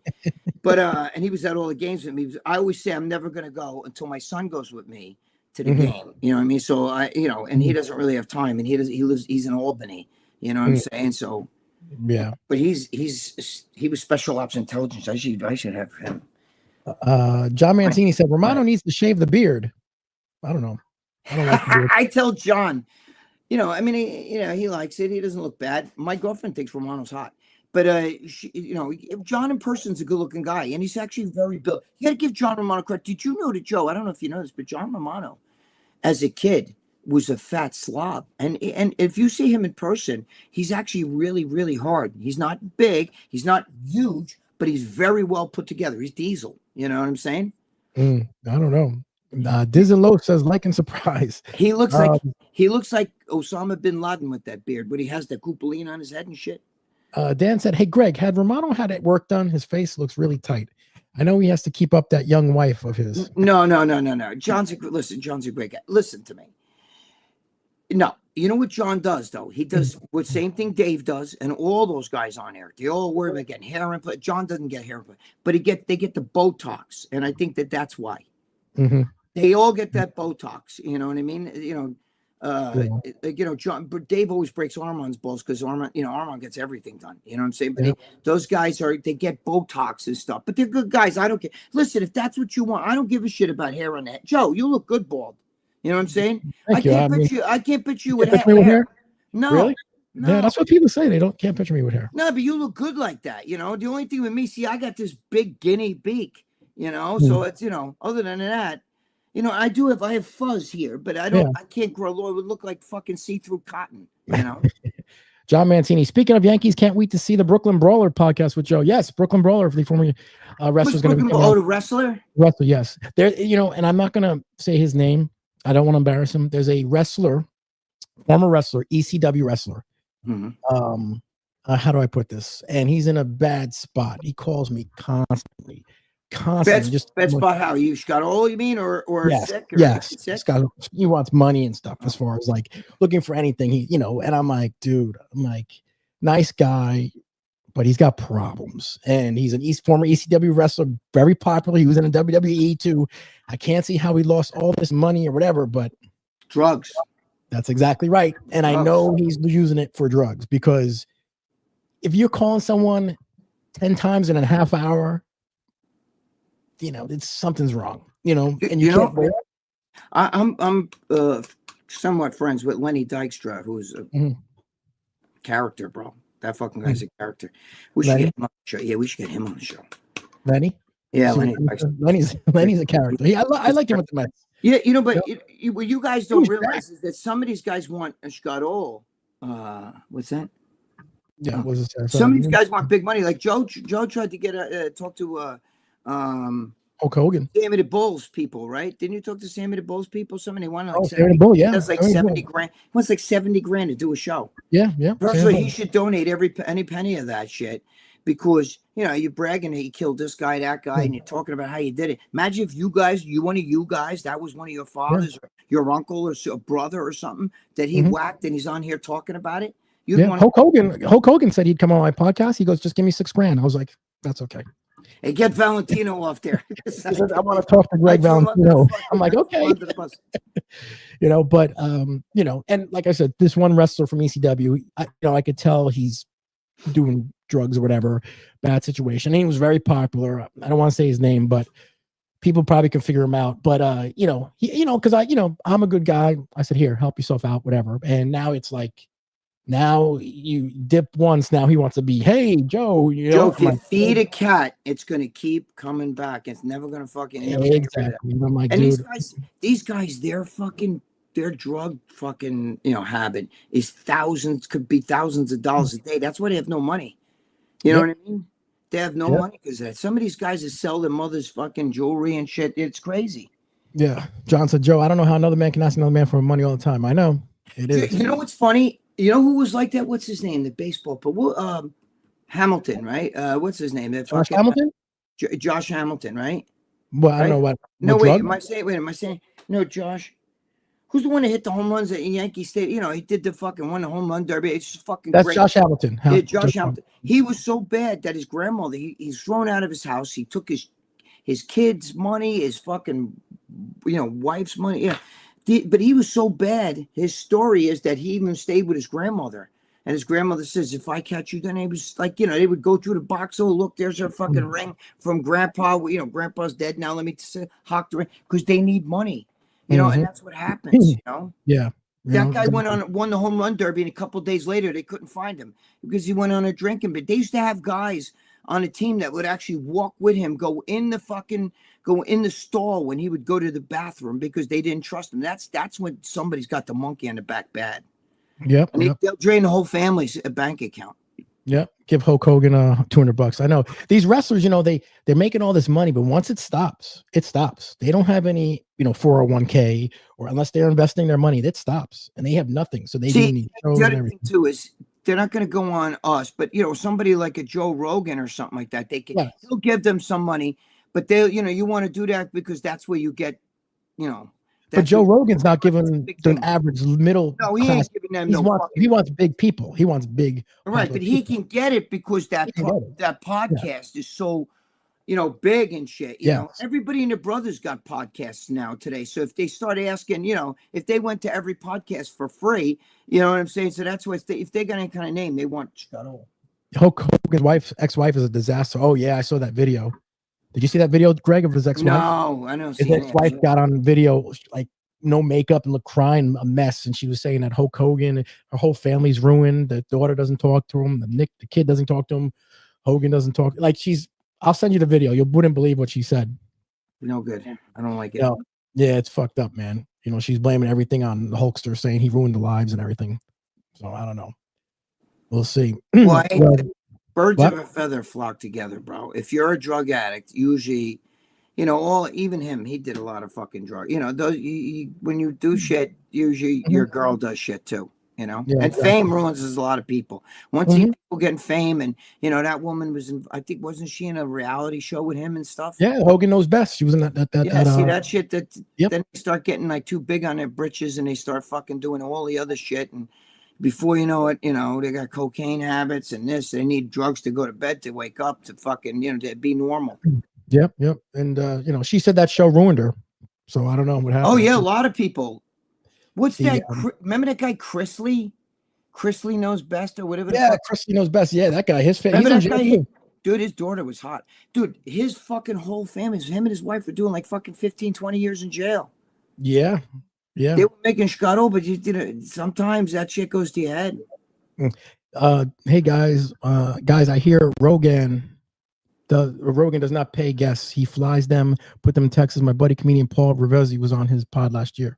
But and he was at all the games with me. I always say I'm never gonna go until my son goes with me to the game. You know what I mean? So and he doesn't really have time, and he's in Albany. You know what I'm saying? So yeah. But he was special ops intelligence. I should have him. John Mancini said Romano needs to shave the beard. I don't know. I don't like the beard. I tell John, I mean, he likes it. He doesn't look bad. My girlfriend thinks Romano's hot. But John in person's a good-looking guy, and he's actually very built. You got to give John Romano credit. Did you know that, Joe? I don't know if you know this, but John Romano, as a kid, was a fat slob, and if you see him in person, he's actually really, really hard. He's not big, he's not huge, but he's very well put together. He's Diesel. You know what I'm saying? I don't know. Dizzin Low says like and surprise. He looks like Osama bin Laden with that beard, but he has the Cooperline on his head and shit. Dan said, "Hey Greg, had Romano had it work done? His face looks really tight. I know he has to keep up that young wife of his." No. John's a great guy. Listen to me. No, you know what John does though? He does what same thing Dave does, and all those guys on there. They all worry about getting hair implant. John doesn't get hair implant, but they get the Botox, and I think that's why. They all get that Botox. You know what I mean? John, but Dave always breaks Armand's balls because Armand gets everything done. You know what I'm saying? But those guys they get Botox and stuff, but they're good guys. I don't care. Listen, if that's what you want, I don't give a shit about hair on that. Joe, you look good bald. You know what I'm saying? I can't picture you with hair. No, really? No. Yeah, that's what people say. They can't picture me with hair. No, but you look good like that. The only thing with me, see, I got this big guinea beak. So it's other than that. I have fuzz here, but I can't grow long. It would look like fucking see-through cotton, John Mancini. Speaking of Yankees, can't wait to see the Brooklyn Brawler podcast with Joe. Yes, Brooklyn Brawler, the former wrestler, is going to be. Oh, the wrestler? Wrestler, yes. There, and I'm not going to say his name. I don't want to embarrass him. There's a wrestler, former wrestler, ECW wrestler. How do I put this? And he's in a bad spot. He calls me constantly. Bad spot. How you got all? You mean or yes, sick? Yes. Sick? He wants money and stuff as far as like looking for anything. And I'm like, dude, nice guy, but he's got problems. And he's an former ECW wrestler, very popular. He was in a WWE too. I can't see how he lost all this money or whatever, but drugs. That's exactly right. And drugs. I know he's using it for drugs because if you're calling someone 10 times in a half hour, it's something's wrong, and you can't wait. I'm somewhat friends with Lenny Dykstra, who's a character, bro. That fucking guy's a character. We should get him on the show. Yeah, we should get him on the show. Lenny? Yeah, Lenny's a character. I like him with the Mets. Yeah, but what you guys don't realize is that some of these guys want a Scott. What's that? Yeah, some of these guys want big money. Like Joe tried to talk to Hulk Hogan. Sammy the Bulls people, right? Didn't you talk to Sammy the Bulls people? Somebody wanted like Sammy the Bull, yeah. That's like 70 grand. He wants like 70 grand to do a show. Yeah. Personally, he should donate any penny of that shit because you're bragging that you killed this guy, that guy, and you're talking about how you did it. Imagine if one of you guys, that was one of your fathers or your uncle or a brother or something that he whacked and he's on here talking about it. Hulk Hogan said he'd come on my podcast. He goes, just give me $6 grand. I was like, that's okay. Hey, get Valentino off there. I want to talk to Greg Valentino. I'm like, okay. But and like I said, this one wrestler from ECW, I could tell he's doing drugs or whatever, bad situation. And he was very popular. I don't want to say his name, but people probably can figure him out. But because I'm a good guy. I said, here, help yourself out, whatever. And now it's like, now you dip once. Now he wants to be, hey, Joe. Joe, if you feed a cat, it's going to keep coming back. It's never going to fucking. Exactly. I'm like, and dude. these guys, their drug fucking, habit is could be thousands of dollars a day. That's why they have no money. You know what I mean? They have no money because some of these guys that sell their mother's fucking jewelry and shit. It's crazy. Yeah. John said, Joe, I don't know how another man can ask another man for money all the time. I know it is. You know what's funny? You know who was like that? What's his name? The baseball, Hamilton, right? What's his name? Josh Hamilton? Josh Hamilton, right? Well, I don't know what. No, what wait. drug? Am I saying? No, Josh. Who's the one that hit the home runs at Yankee State? You know, he did the fucking won the home run derby. It's just fucking That's great. Josh Hamilton. Yeah, Josh Hamilton. He was so bad that his grandmother, he's thrown out of his house. He took his kids' money, his fucking, wife's money. Yeah. But he was so bad. His story is that he even stayed with his grandmother. And his grandmother says, if I catch you, then he was like, they would go through the box. Oh, look, there's her fucking ring from grandpa. Grandpa's dead now. Let me hawk the ring because they need money, and that's what happens, Yeah. That guy won the home run derby, and a couple of days later, they couldn't find him because he went on a drinking. But they used to have guys on a team that would actually walk with him, go in the stall when he would go to the bathroom because they didn't trust him. That's when somebody's got the monkey on the back bad. Yep. And they'll drain the whole family's bank account. Yep. Give Hulk Hogan $200. I know these wrestlers, they're making all this money, but once it stops, it stops. They don't have any, 401k or unless they're investing their money, that stops and they have nothing. So they need shows. The other thing too is they're not going to go on us, but somebody like a Joe Rogan or something like that, he'll give them some money, but they'll, you want to do that because that's where you get, But Joe Rogan's not giving the average middle. No, he ain't giving them. He wants big people. He wants big. Right, but he can get it because that podcast is so, big and shit. You know, everybody and their brothers got podcasts now today. So if they start asking, if they went to every podcast for free, you know what I'm saying? So that's what if they got any kind of name, they want Scuttle. Hulk Hogan's ex-wife is a disaster. Oh yeah, I saw that video. Did you see that video, Greg, of his ex-wife? No, I don't see his ex-wife got on video, like no makeup and look crying a mess. And she was saying that Hulk Hogan, her whole family's ruined. The daughter doesn't talk to him. The kid doesn't talk to him. Hogan doesn't talk. Like I'll send you the video. You wouldn't believe what she said. No good. I don't like it. Yeah, it's fucked up, man. She's blaming everything on the Hulkster, saying he ruined the lives and everything. So I don't know. We'll see. Well, birds of a feather flock together, bro. If you're a drug addict, usually, even him, he did a lot of fucking drugs. When you do shit, usually your girl does shit too. Fame ruins a lot of people. Once people getting fame, and that woman was wasn't she in a reality show with him and stuff? Yeah, Hogan Knows Best. She was in that. See that shit. Then they start getting like too big on their britches, and they start fucking doing all the other shit. And before you know it, they got cocaine habits and this. They need drugs to go to bed to wake up to fucking to be normal. Yep. And she said that show ruined her. So I don't know what happened. Oh yeah, a lot of people. What's that? Remember that guy Chrisley? Chrisley Knows Best or whatever. Yeah, Chrisley Knows Best. Yeah, that guy. His family. Dude, his daughter was hot. Dude, his fucking whole family, him and his wife were doing like fucking 15, 20 years in jail. Yeah. They were making scuttle, but sometimes that shit goes to your head. Hey guys, I hear Rogan does not pay guests. He flies them, put them in Texas. My buddy comedian Paul Revezi was on his pod last year.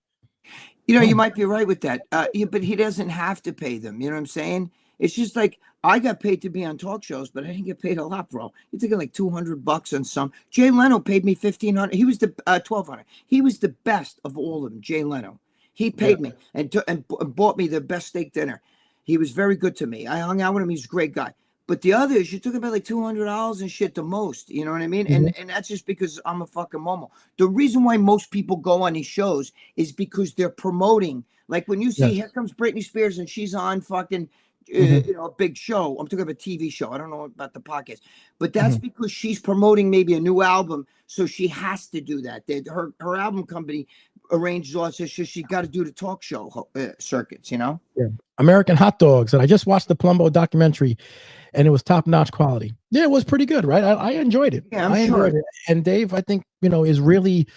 You might be right with that. But he doesn't have to pay them. You know what I'm saying? It's just like I got paid to be on talk shows, but I didn't get paid a lot, bro. You're taking like $200 on some. Jay Leno paid me $1,500. He was the $1,200. He was the best of all of them. Jay Leno. He paid me and bought me the best steak dinner. He was very good to me. I hung out with him. He's a great guy. But the others, you're talking about like $200 and shit the most. You know what I mean? And that's just because I'm a fucking Momo. The reason why most people go on these shows is because they're promoting. Like when you see here comes Britney Spears and she's on fucking, a big show. I'm talking about a TV show. I don't know about the podcast. But that's because she's promoting maybe a new album. So she has to do that. Her album company arranges all this. So she got to do the talk show circuits, Yeah. American Hot Dogs. And I just watched the Palumbo documentary. And it was top-notch quality. Yeah, it was pretty good, right? I enjoyed it. Yeah, I enjoyed it. And Dave, I think, is really,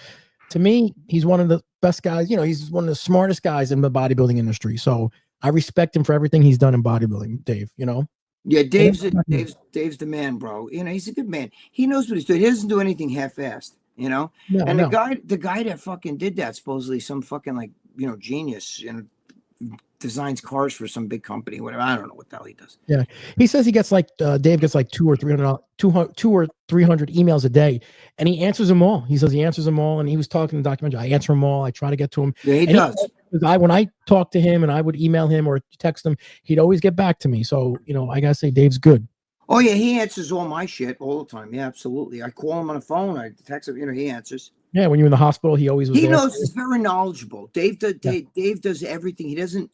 to me, he's one of the best guys. He's one of the smartest guys in the bodybuilding industry. So I respect him for everything he's done in bodybuilding, Dave, Yeah, Dave's the man, bro. He's a good man. He knows what he's doing. He doesn't do anything half-assed, No, the guy that fucking did that, supposedly some fucking like, genius, designs cars for some big company, whatever. I don't know what the hell he does. Yeah, he says he gets like Dave gets like 200 or 300 emails a day, and he answers them all. He says he answers them all, and he was talking in the documentary. I answer them all. I try to get to him. Yeah, he does. When I talk to him and I would email him or text him, he'd always get back to me. So I gotta say, Dave's good. Oh yeah, he answers all my shit all the time. Yeah, absolutely. I call him on the phone. I text him. He answers. Yeah, when you were in the hospital, he always was He there. knows. He's very knowledgeable. Dave does everything. He doesn't.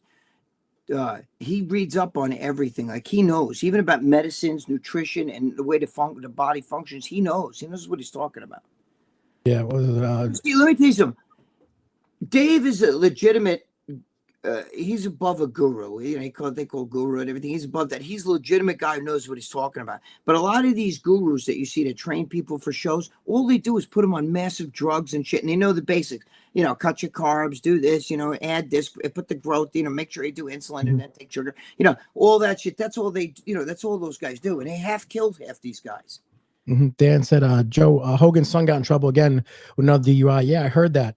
He reads up on everything. Like he knows even about medicines, nutrition, and the way the body functions. He knows. He knows what he's talking about. Yeah, what was it? See, let me tell you something. Dave is a legitimate. He's above a guru. They call guru and everything. He's above that. He's a legitimate guy who knows what he's talking about. But a lot of these gurus that you see that train people for shows, all they do is put them on massive drugs and shit, and they know the basics. Cut your carbs, do this. Add this, put the growth. Make sure you do insulin and then take sugar. All that shit. That's all they. That's all those guys do, and they have killed half these guys. Mm-hmm. Dan said, Joe Hogan's son got in trouble again with another DUI. Yeah, I heard that.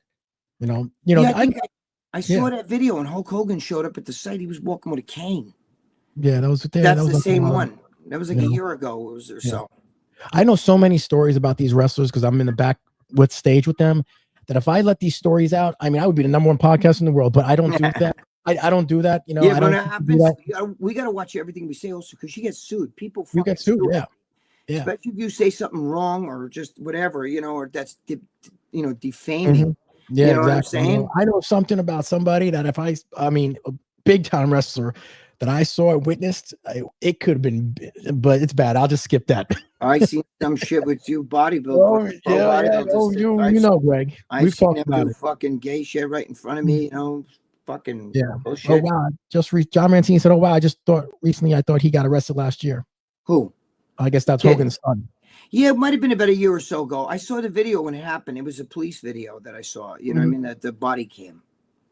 I saw that video, and Hulk Hogan showed up at the site. He was walking with a cane. Yeah, that's the same one. That was like a year ago so. I know so many stories about these wrestlers because I'm in the back with stage with them. That if I let these stories out, I would be the #1 podcast in the world. But I don't do that. I don't do that. Yeah, when it happens, we got to watch everything we say also because you get sued. People get sued. Yeah. Especially if you say something wrong or just whatever, or that's defaming. Mm-hmm. Yeah, you know exactly. what I'm saying? I know something about somebody that if a big time wrestler that I saw and witnessed, it could have been, but it's bad. I'll just skip that. I seen some shit with you bodybuilders. Greg. We've talked about it. Fucking gay shit right in front of me. Fucking bullshit. Oh wow! John Mancini said, "Oh wow! I thought he got arrested last year." Who? I guess that's Hogan's son. Yeah, it might have been about a year or so ago. I saw the video when it happened. It was a police video that I saw. You know what I mean? That the body cam.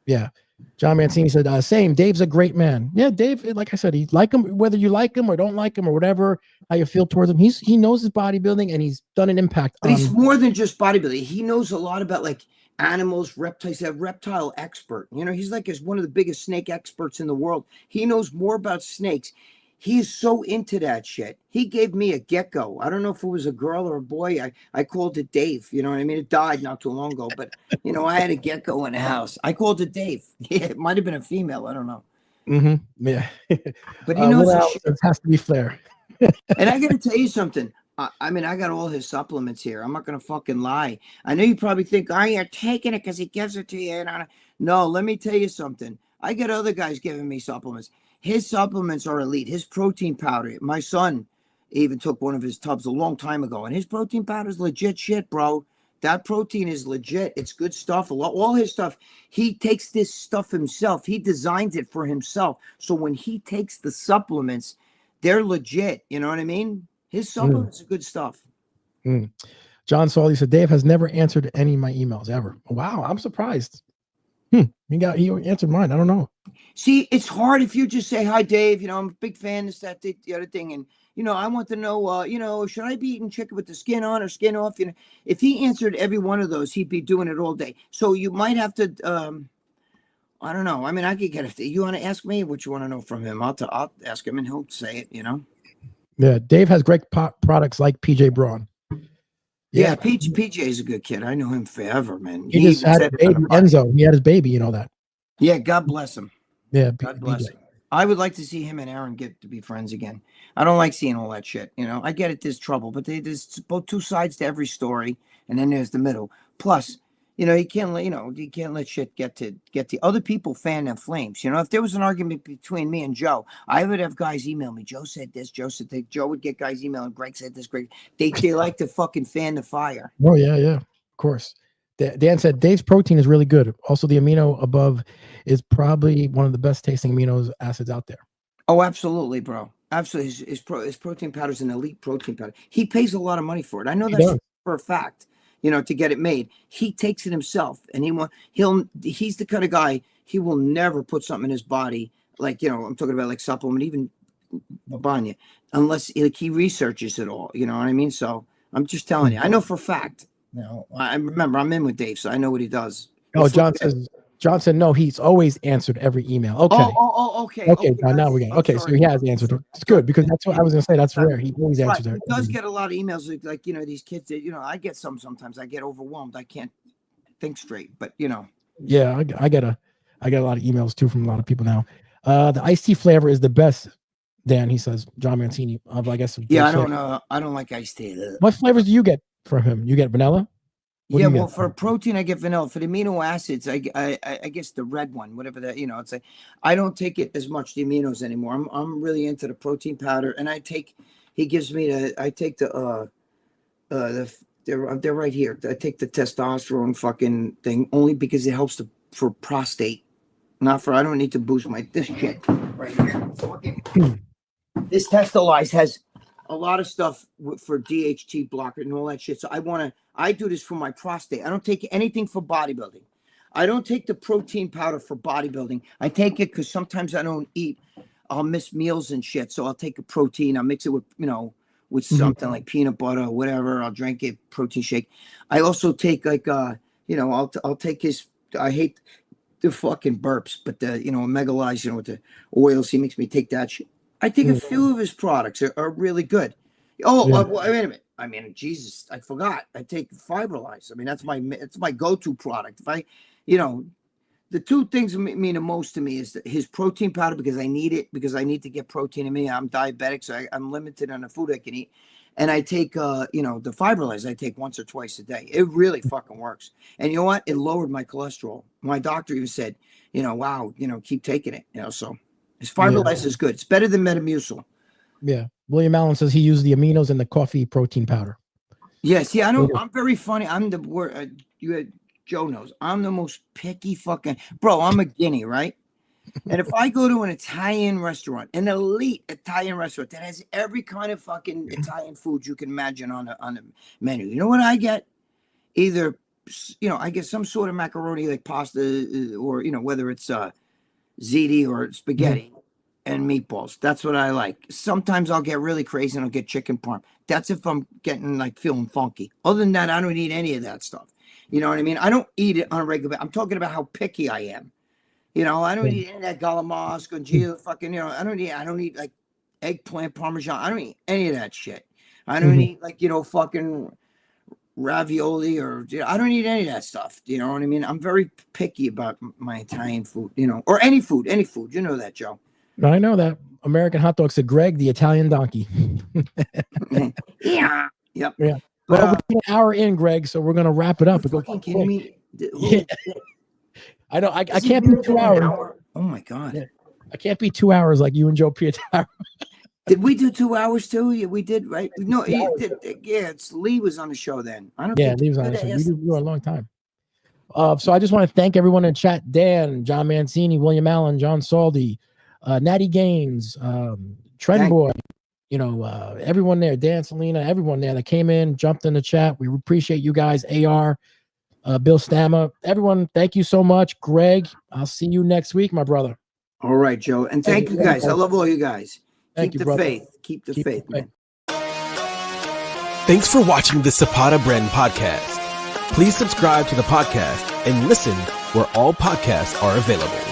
Yeah. John Mancini said, same. Dave's a great man. Yeah, Dave, like I said, he's like him, whether you like him or don't like him or whatever, how you feel towards him. He knows his bodybuilding and he's done an impact. But he's more than just bodybuilding. He knows a lot about like animals, reptiles. He's a reptile expert. He's like one of the biggest snake experts in the world. He knows more about snakes. He's so into that shit. He gave me a gecko. I don't know if it was a girl or a boy. I called it Dave. You know what I mean? It died not too long ago. But, I had a gecko in the house. I called it Dave. Yeah, it might have been a female. I don't know. Mm-hmm. Yeah. But he knows it has to be Flair. And I got to tell you something. I got all his supplements here. I'm not going to fucking lie. I know you probably think, you're taking it because he gives it to you. No, let me tell you something. I get other guys giving me supplements. His supplements are elite. His protein powder. My son even took one of his tubs a long time ago, and his protein powder is legit shit, bro. That protein is legit. It's good stuff. All his stuff, he takes this stuff himself. He designs it for himself. So when he takes the supplements, they're legit. You know what I mean? His supplements are good stuff. John Sawley said, Dave has never answered any of my emails ever. Wow, I'm surprised. He answered mine. I don't know. See, it's hard if you just say, hi, Dave, I'm a big fan, this, that, the other thing. And, I want to know, should I be eating chicken with the skin on or skin off? If he answered every one of those, he'd be doing it all day. So you might have to, I don't know. I could get it. You want to ask me what you want to know from him? I'll ask him and he'll say it, Yeah, Dave has great products like PJ Braun. Yeah, PJ is a good kid. I know him forever, man. He just had a baby, Enzo. He had his baby, that. Yeah, God bless him. Yeah, God bless him. I would like to see him and Aaron get to be friends again. I don't like seeing all that shit. I get it. There's trouble, but there's both two sides to every story, and then there's the middle. Plus, you can't let shit get to other people fan their flames. If there was an argument between me and Joe, I would have guys email me. Joe said this. Joe said that. Joe would get guys emailing. Greg said this. Greg. They like to fucking fan the fire. Oh yeah, of course. Dan said Dave's protein is really good. Also, the amino above is probably one of the best tasting amino acids out there. Oh, absolutely, bro. Absolutely. His protein powder is an elite protein powder. He pays a lot of money for it. I know that's for a fact. To get it made, he takes it himself, and he's the kind of guy, he will never put something in his body like I'm talking about like supplement, even Babanya, unless he researches it all. You know what I mean? So I'm just telling you, I know for a fact. I remember I'm in with Dave, so I know what he does. Oh, John said no. He's always answered every email. Okay. Okay. Now we're getting. Okay, so he has answered. It's good because that's what I was gonna say. That's rare. He always answers. He does get a lot of emails like these kids that I get sometimes. I get overwhelmed. I can't think straight. But Yeah, I get a lot of emails too from a lot of people now. The iced tea flavor is the best Dan, he says John Mancini. I guess. Yeah, I don't know. I don't like iced tea. What flavors do you get from him? You get vanilla? Yeah, well, for protein, I get vanilla. For the amino acids, I guess the red one, whatever that, it's like, I don't take it as much, the aminos anymore. I'm really into the protein powder, and he gives me I take they're right here. I take the testosterone fucking thing only because it helps for prostate, not for, I don't need to boost this shit right here. This Testalize has a lot of stuff for DHT blocker and all that shit. So I do this for my prostate. I don't take anything for bodybuilding. I don't take the protein powder for bodybuilding. I take it because sometimes I don't eat. I'll miss meals and shit. So I'll take a protein. I'll mix it with, with something like peanut butter or whatever. I'll drink it, protein shake. I also take I'll take I hate the fucking burps, but the, Megalize, with the oils, he makes me take that shit. I think a few of his products are really good. Oh, wait a minute. I mean, Jesus, I forgot. I take Fibrilize. I mean, it's my go-to product. If I, the two things mean the most to me is his protein powder, because I need it, because I need to get protein in me. I'm diabetic, so I'm limited on the food I can eat. And I take, the Fibrilize I take once or twice a day. It really fucking works. And you know what? It lowered my cholesterol. My doctor even said, wow, keep taking it, so. His Fibrilize is good. It's better than Metamucil. Yeah. William Allen says he used the aminos in the coffee protein powder. Yes. Yeah, I'm very funny. I'm the word Joe knows. I'm the most picky fucking bro. I'm a guinea, right? And if I go to an Italian restaurant, an elite Italian restaurant that has every kind of fucking Italian food you can imagine on the menu, you know what I get? Either I get some sort of macaroni like pasta, or whether it's ziti or spaghetti and meatballs. That's what I like. Sometimes I'll get really crazy and I'll get chicken parm. That's if I'm getting feeling funky. Other than that, I don't eat any of that stuff. You know what I mean? I don't eat it on a regular basis. I'm talking about how picky I am. I don't eat any of that galamosque or fucking, I don't eat like eggplant parmesan. I don't eat any of that shit. I don't eat fucking ravioli, or I don't eat any of that stuff. You know what I mean? I'm very picky about my Italian food, or any food. You know that, Joe. I know that. American hot dog said Greg, the Italian donkey. Yeah. Yep. Yeah. Well, we're an hour in, Greg, so we're gonna wrap it up. Are you fucking kidding me? Yeah. I know. I can't be 2 hours. Oh my God. Yeah. I can't be 2 hours like you and Joe Pietaro. Did we do 2 hours too? Yeah, we did, right? No, you did. Yeah, Lee was on the show then. I don't. Yeah, Lee was on the show. We did for a long time. So I just want to thank everyone in chat: Dan, John Mancini, William Allen, John Saldi, Natty Gaines, Trend Boy. Everyone there, Dan, Selena, everyone there that came in, jumped in the chat. We appreciate you guys. AR, Bill Stammer, everyone. Thank you so much, Greg. I'll see you next week, my brother. All right, Joe, and thank you guys. I love all you guys. Keep the faith. Keep the faith, man. Thanks for watching the Zapata Brand podcast. Please subscribe to the podcast and listen where all podcasts are available.